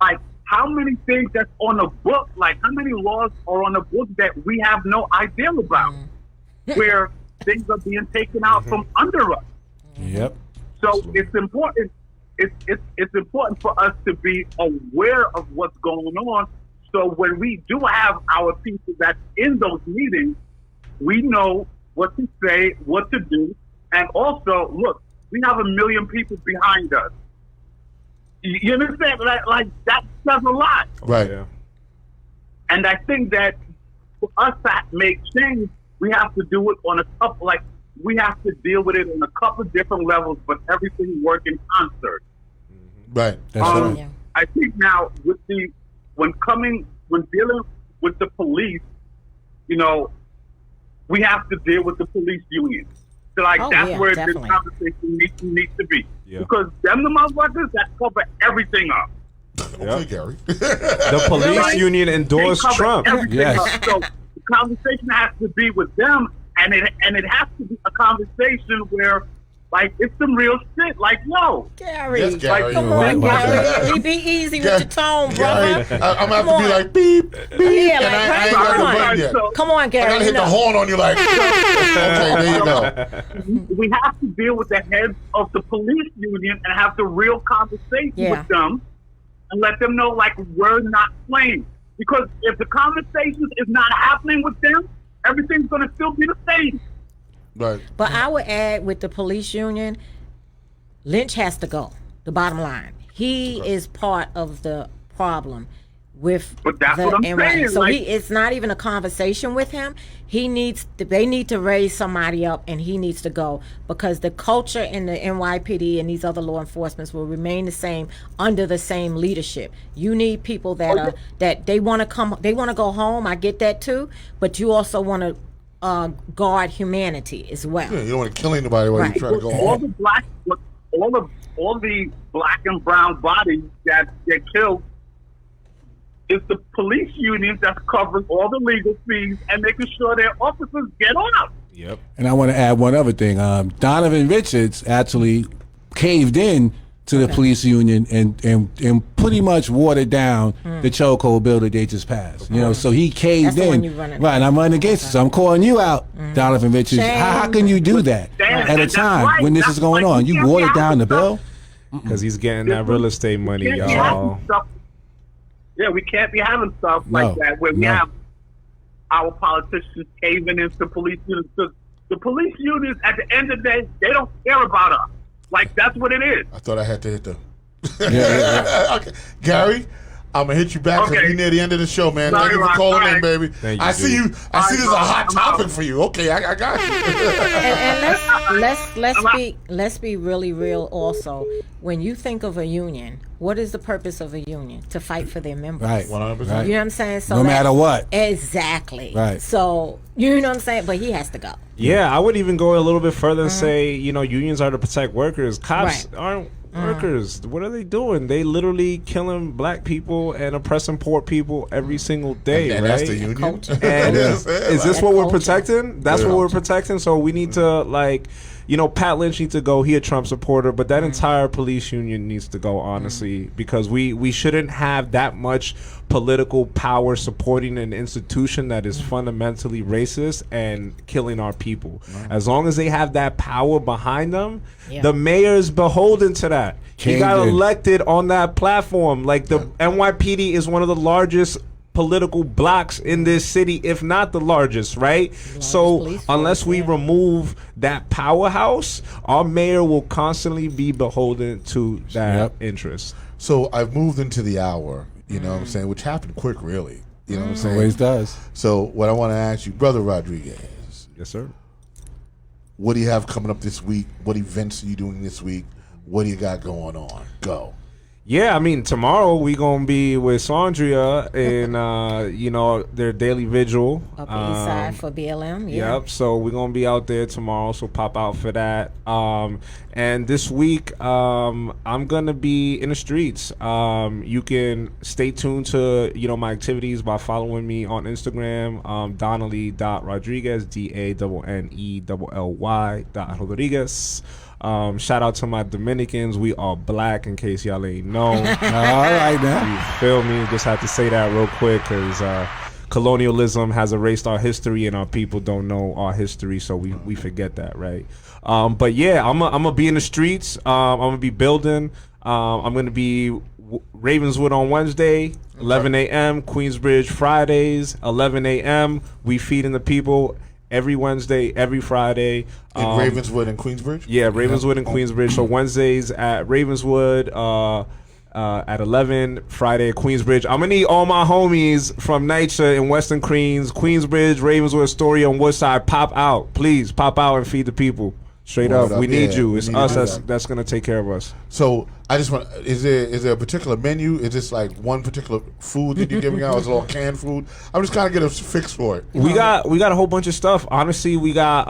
Like, how many things that's on the book, like how many laws are on the book that we have no idea about, where things are being taken out from under us. Yep. So it's important. It's important for us to be aware of what's going on. So when we do have our people that's in those meetings, we know what to say, what to do, and also look, we have 1 million people behind us. You understand? Like that says a lot. Right. Yeah. And I think that for us to make change, we have to do it on a couple. Like we have to deal with it on a couple different levels, but everything work in concert. Right. That's right. Yeah. I think now with when dealing with the police, you know, we have to deal with the police union. So like that's where definitely. this conversation needs to be. Yeah. Because them the motherfuckers that cover everything up. Okay, Gary. The police Right. union They endorsed cover Trump. everything Yes. up. So the conversation has to be with them, and it has to be a conversation where like it's some real shit. Like yo, Gary, Yes, Gary. come Right, on, right. Gary. Be easy Gary, with your tone, Gary, brother. I'm gonna have to Come be on. like beep, beep, Yeah, and like, I ain't come got the on. button yet. So- Come on, Gary. I gotta hit the horn on you like, okay, there you go. we have to deal with the heads of the police union and have the real conversation Yeah. with them and let them know like we're not playing. Because if the conversation is not happening with them, everything's gonna still be the same. Right. But I would add with the police union, Lynch has to go. The bottom line, he is part of the problem with But that's the what I'm NY. saying, So like- it's not even a conversation with him. They need to raise somebody up, and he needs to go because the culture in the NYPD and these other law enforcements will remain the same under the same leadership. You need people that that they want to go home. I get that too, but you also want to guard humanity as well. Yeah, you don't want to kill anybody while Right. you're trying to go All the home. all the black and brown bodies that get killed, it's the police union that's covering all the legal fees and making sure their officers get off. Yep. And I want to add one other thing. Donovan Richards actually caved in to the police union and pretty much watered down the chokehold bill that they just passed. You know, so he caved That's the in. one you running Right, and I'm running against it. So I'm calling you out, Donovan Richards. Shame. How can you do that Damn, at a that's time right. when this That's is going like on? you You can't watered be down the out bill? Because he's getting that real estate money, We can't be y'all. having stuff- Yeah, we can't be having stuff like No, that where we no. have our politicians caving into police unions. The police unions, at the end of the day, they don't care about us. Like, that's what it is. I thought I had to hit the. Yeah. Okay. Gary, I'm gonna hit you back because Okay. we're near the end of the show, man. Sorry, Thank you for Rock. calling All in, right. baby. Thank you, I see dude. you. I see this is a hot I'm out. topic for you. Okay, I got you. And let's be really real also. When you think of a union, what is the purpose of a union? To fight for their members. Right. 100%. Right. You know what I'm saying? So No that- matter what. Exactly. Right. So you know what I'm saying? But he has to go. Yeah, I would even go a little bit further and say, unions are to protect workers. Cops Right. aren't workers. What are they doing? They literally killing black people and oppressing poor people every single day, And right? that's the union. culture. And Yes, is this That what we're culture. protecting? That's Yeah. what we're protecting. So we need to Pat Lynch needs to go. He a Trump supporter, but that entire police union needs to go, honestly, because we shouldn't have that much political power supporting an institution that is fundamentally racist and killing our people. As long as they have that power behind them, Yeah. the mayor is beholden to that. He got Caved in. elected on that platform. Like the NYPD is one of the largest political blocks in this city, if not the largest, right? So police force, unless we yeah. remove that powerhouse, our mayor will constantly be beholden to that Yep. interest. So I've moved into the hour. You know what I'm saying? Which happened quick, really. You know what I'm saying? Always does. So what I want to ask you, Brother Rodriguez, Yes, sir. what do you have coming up this week? What events are you doing this week? What do you got going on? Go. Yeah, I mean, tomorrow we gonna be with Saundrea in their daily vigil. Up the east side for BLM. Yeah. Yep. So we're gonna be out there tomorrow. So pop out for that. And this week, I'm gonna be in the streets. You can stay tuned to my activities by following me on Instagram, Dannelly.Rodriguez, DANNELLY.Rodriguez. Shout out to my Dominicans. We are black, in case y'all ain't know. All right now. You feel me? Just have to say that real quick because colonialism has erased our history, and our people don't know our history, so we forget that, right? But yeah, I'm gonna be in the streets. I'm gonna be building. I'm gonna be Ravenswood on Wednesday, 11 a.m. Queensbridge Fridays, 11 a.m. We feeding the people every Wednesday, every Friday. In Ravenswood and Queensbridge? Yeah, Ravenswood and Queensbridge. So Wednesdays at Ravenswood, at 11, Friday at Queensbridge. I'm going to need all my homies from Nycha in Western Queensbridge, Ravenswood, Astoria, and Woodside. Pop out. Please, pop out and feed the people. Straight up. We need you. It's us that's going to take care of us. So I just want, is there a particular menu? Is this like one particular food that you're giving out? Is it all canned food? I'm just kind of getting a fix for it. We got a whole bunch of stuff. Honestly, we got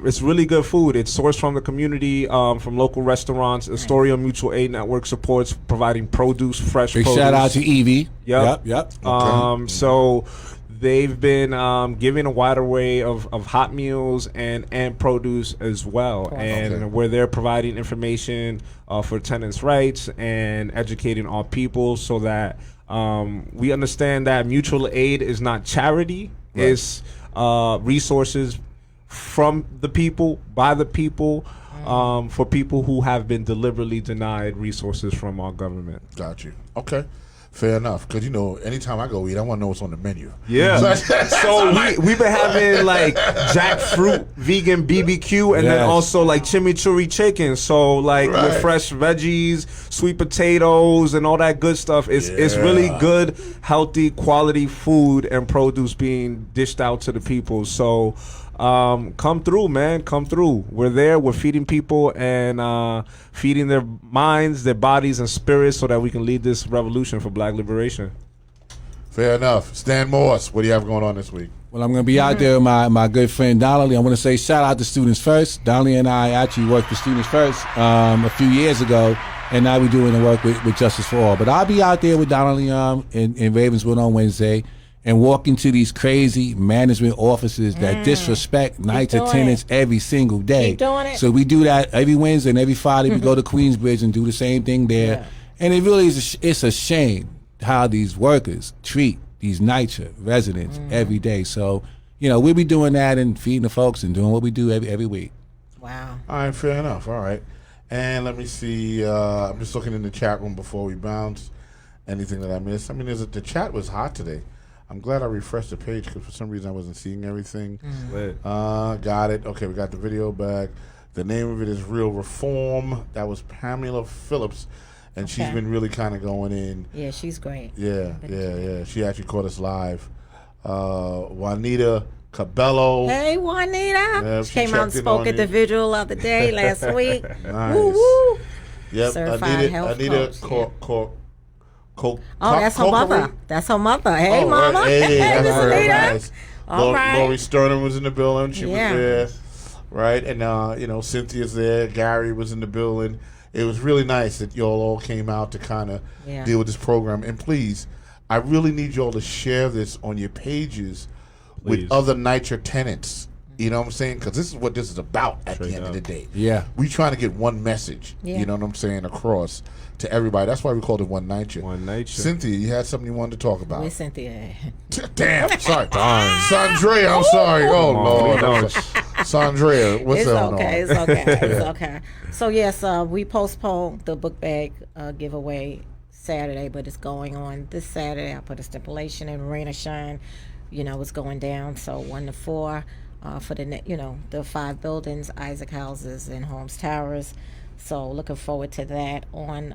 it's really good food. It's sourced from the community, from local restaurants. Astoria Mutual Aid Network supports providing produce, fresh Big produce. shout out to Evie. Yep. Okay. So they've been giving a wide array of hot meals and produce as well. And where they're providing information for tenants' rights and educating our people so that we understand that mutual aid is not charity. Right. It's resources from the people, by the people, for people who have been deliberately denied resources from our government. Got you. Okay. Fair enough, because anytime I go eat, I want to know what's on the menu. Yeah. So we've been having like jackfruit vegan BBQ, and then also like chimichurri chicken. So like with fresh veggies, sweet potatoes, and all that good stuff. It's really good, healthy, quality food and produce being dished out to the people. So come through, man. Come through. We're there. We're feeding people and feeding their minds, their bodies, and spirits so that we can lead this revolution for Black liberation. Fair enough. Stan Morse, what do you have going on this week? Well, I'm going to be out there with my good friend Dannelly. I want to say shout out to Students First. Dannelly and I actually worked for Students First a few years ago, and now we're doing the work with Justice for All. But I'll be out there with Dannelly in Ravenswood on Wednesday, and walk into these crazy management offices that disrespect night attendants every single day. Keep doing it. So we do that every Wednesday and every Friday. We go to Queensbridge and do the same thing there. Yeah. And it really is it's a shame how these workers treat these Nycha residents every day. So, we'll be doing that and feeding the folks and doing what we do every week. Wow. All right, fair enough. All right. And let me see. I'm just looking in the chat room before we bounce. Anything that I missed? I mean, the chat was hot today. I'm glad I refreshed the page because for some reason I wasn't seeing everything. Got it. Okay, we got the video back. The name of it is Real Reform. That was Pamela Phillips, and she's been really kind of going in. Yeah, she's great. Yeah. She actually caught us live. Juanita Cabello. Hey, Juanita. Yep, she came out and spoke at the vigil of the day last week. Nice. Woo-woo. Yep. Certified health Anita that's her mother. That's her mother. Hey, Mama. Right. Hey, that's Miss very Anita. nice. All right. Lori Sternum was in the building. She was there. Right. And, Cynthia's there. Gary was in the building. It was really nice that y'all all came out to kind of deal with this program. And please, I really need y'all to share this on your pages with other Nycha tenants. You know what I'm saying? Because this is what this is about at the end of the day. Yeah. We trying to get one message, you know what I'm saying, across to everybody. That's why we called it One Nycha. One Nycha. Cynthia, you had something you wanted to talk about. Where's Cynthia? Damn, sorry. Saundrea, I'm sorry. Oh, Lord. Saundrea, what's going on? It's okay. It's okay. So, yes, we postponed the book bag giveaway Saturday, but it's going on this Saturday. I put a stipulation in, rain or shine. It's going down. So 1 to 4. For the 5 buildings, Isaac Houses and Holmes Towers. So looking forward to that on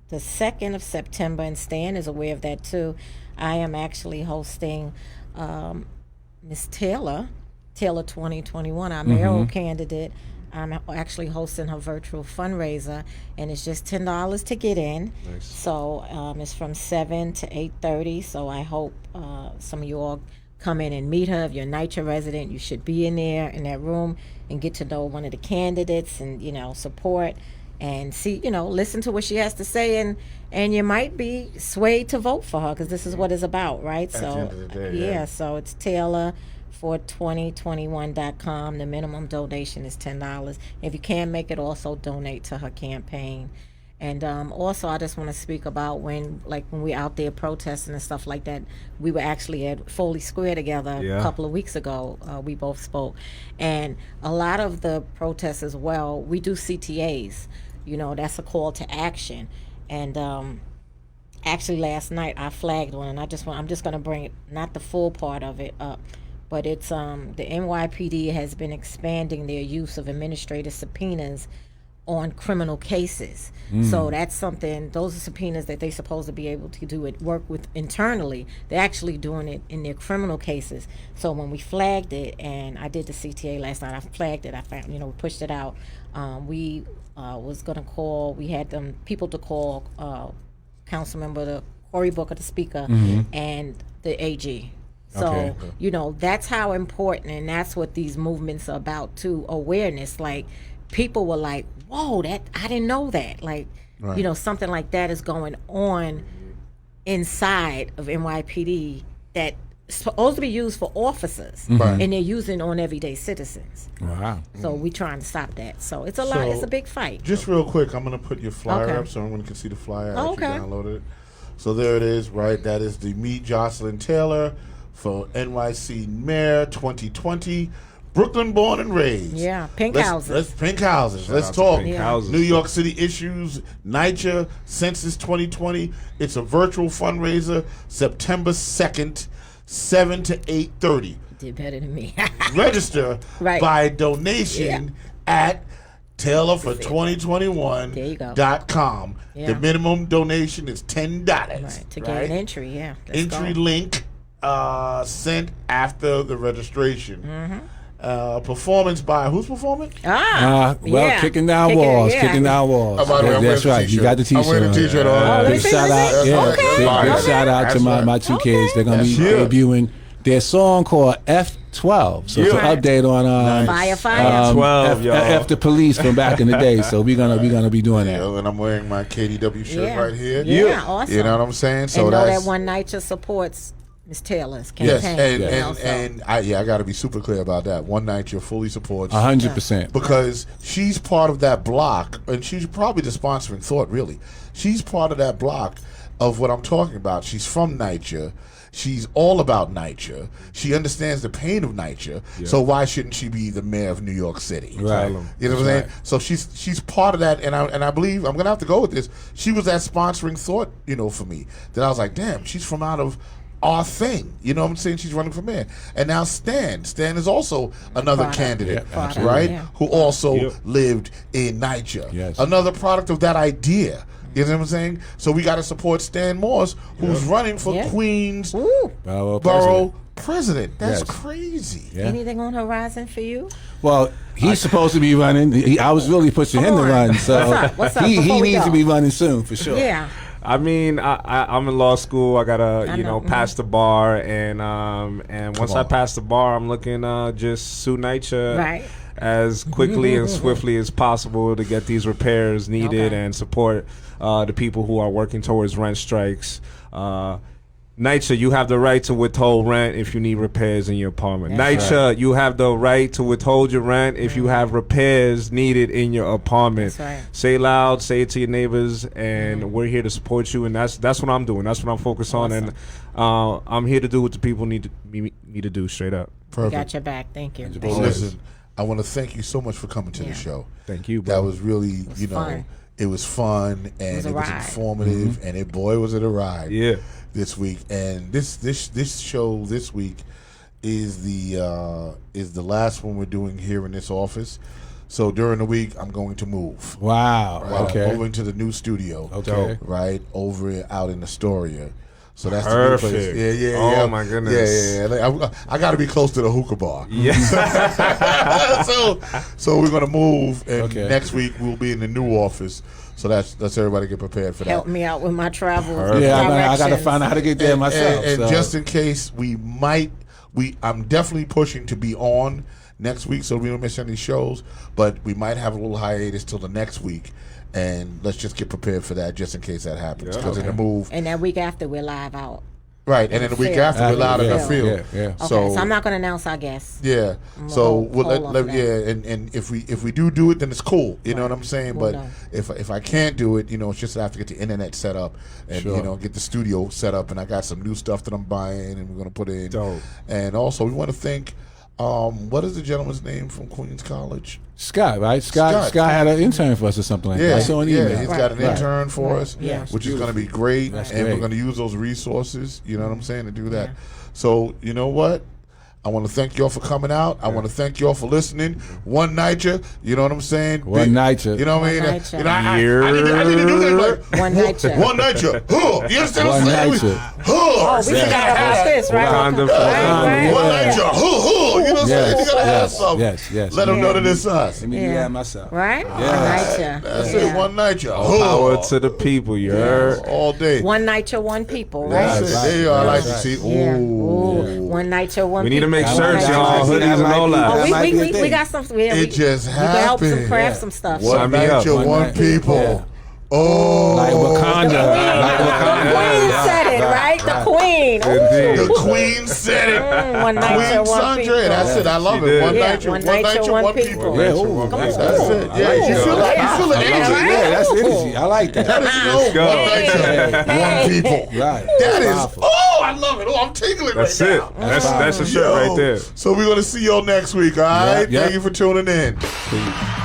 the 2nd of September, and Stan is aware of that too. I am actually hosting Miss Taylor 2021, our mayoral candidate. I'm actually hosting her virtual fundraiser, and it's just $10 to get in. Nice. So it's from 7 to 8:30. So I hope some of you all come in and meet her. If you're a Nycha resident, you should be in there in that room and get to know one of the candidates and support and see, listen to what she has to say, and you might be swayed to vote for her because this is what it's about, right? At the end of the day, yeah. So it's Taylor for 2021.com. The minimum donation is $10. If you can't make it, also donate to her campaign. And also, I just want to speak about when we out there protesting and stuff like that. We were actually at Foley Square together a couple of weeks ago. We both spoke, and a lot of the protests as well. We do CTAs. That's a call to action. And actually, last night I flagged one, and I'm just going to bring it, not the full part of it up, but it's the NYPD has been expanding their use of administrative subpoenas on criminal cases. So that's something, those are subpoenas that they're supposed to be able to do it, work with internally. They're actually doing it in their criminal cases. So when we flagged it, and I did the CTA last night, I flagged it, I found, we pushed it out. We was going to call, we had people to call council member, Cory Booker, the speaker, and the AG. So, that's how important, and that's what these movements are about too, awareness. Like, people were like, whoa, that I didn't know that. Like, something like that is going on inside of NYPD that's supposed to be used for officers, and they're using on everyday citizens. Wow. So we trying to stop that. So it's a lot. It's a big fight. Just real quick, I'm going to put your flyer up so everyone can see the flyer. I actually downloaded it. So there it is, right? That is the Meet Jocelyn Taylor for NYC Mayor 2020. Brooklyn born and raised. Yeah, pink houses. Pink houses. Let's talk. Houses. New York City issues, Nycha, Census 2020. It's a virtual fundraiser, September 2nd, 7 to 8:30. You did better than me. Register by donation at TaylorFor2021.com. The minimum donation is $10. Right, to get an entry, Entry link sent after the registration. Performance by who's performing? Kicking down walls. That's right. You got the T-shirt. I'm wearing the T-shirt on. Big shout out. Big shout out to my two kids. They're gonna be debuting their song called F12. So it's an update on Fire. F12, y'all. F the police from back in the day. So we're gonna be doing that. And I'm wearing my KDW shirt right here. Yeah, awesome. You know what I'm saying? So and know that's that one Nycha supports Ms. Taylor's campaign. And I got to be super clear about that. One Nycha fully supports 100% because she's part of that block, and she's probably the sponsoring thought. Really, she's part of that block of what I'm talking about. She's from Nycha. She's all about Nycha. She understands the pain of Nycha. So why shouldn't she be the mayor of New York City? Right. You know what I'm saying? So she's part of that, and I believe I'm gonna have to go with this. She was that sponsoring thought, for me. That I was like, damn, she's from out of our thing. You know what I'm saying? She's running for mayor. And now Stan is also another candidate, right? Who also lived in Nycha. Yes. Another product of that idea. You know what I'm saying? So we got to support Stan Morse, who's running for Queens Borough President. That's crazy. Yeah. Anything on horizon for you? Well, he's supposed to be running. I was really pushing him to run. So What's up? he needs to be running soon for sure. Yeah. I mean, I'm in law school. I gotta, pass the bar, and once I pass the bar, I'm looking just sue Nycha as quickly and swiftly as possible to get these repairs needed and support the people who are working towards rent strikes. Nycha, you have the right to withhold rent if you need repairs in your apartment. Nycha, you have the right to withhold your rent if you have repairs needed in your apartment. That's right. Say it loud, say it to your neighbors, and we're here to support you. And that's what I'm doing. That's what I'm focused on, and I'm here to do what the people need me to do. Straight up. Perfect. We got your back. Thank you. Well, listen, I want to thank you so much for coming to the show. Thank you, bro. That was really, fun. It was fun, and it was informative, and boy was it a ride. Yeah. This week, and this show this week is the last one we're doing here in this office. So during the week, I'm going to move. Wow. Right? Okay. I'm moving to the new studio. Okay. Right over out in Astoria. So that's perfect. The new place. Yeah. Oh my goodness. Yeah. I got to be close to the hookah bar. Yeah. so we're gonna move, and next week we'll be in the new office. So that's everybody get prepared for that. Help me out with my travel. Yeah, I got to find out how to get there myself. And just in case, I'm definitely pushing to be on next week, so we don't miss any shows. But we might have a little hiatus till the next week, and let's just get prepared for that, just in case that happens. Because in the move, and that week after we're live out. Right, and then the week Field. after we're allowed in the field. Yeah. Okay, so I'm not going to announce our guests. Yeah. I'm So gonna we'll hold off let that. and if we do it, then it's cool. You know what I'm saying? We'll But know. if I can't do it, it's just that I have to get the internet set up and Sure. get the studio set up, and I got some new stuff that I'm buying and we're gonna put in. Dope. And also we want to thank what is the gentleman's name from Queens College? Scott, right? Scott had an intern for us or something like that. I saw an email. He's got an intern for us, Yeah. which is going to be great, That's and we're great. going to use those resources. You know what I'm saying, to do that. So you know what? I want to thank y'all for coming out. I want to thank y'all for listening. One Nycha, you know what I'm saying? One Nycha. You know what I mean? One Nycha. I need to do that. Like, One Nycha. One Nycha. Huh. You understand what One I'm saying? Nycha. Huh. We forgot about this, right? Wakanda Right. One Nycha. Huh. You know what I'm saying? You got to have something. Yes. Let them know that it's us. Let me do that myself. Right? Yeah. One Nycha. That's it. One Nycha. Power to the people, you heard? All day. One Nycha, one people, right? That's it. Right. There you are. I like to Right. see. Yeah. Ooh. Ooh. One Nycha, one We need to people. make One shirts, Nycha, y'all. one Hoodies and all That that. Oh, might be a we thing. got some. It just You can help some happened. craft some stuff. One Sign me up. Nycha, One one Nycha. people. Yeah. Oh. Like Wakanda. Like The Wakanda. queen said it, right? The queen. Indeed. The queen said it. One Queen Nycha, one people. Saundrea. That's it. I love She it. did. One Yeah, Nycha, one Nycha, one people. Yeah, ooh, Come on. That's it. Yeah, like you that. feel that? Yeah. You feel the energy? Yeah, that's energy. I like that. That is go. One Nycha, one people. Right. That is. Powerful. Oh, I love it. Oh, I'm tingling That's right it. now. That's a shirt Yo. right there. So we're gonna see y'all next week. All right. Yep. Thank you for tuning in. Peace.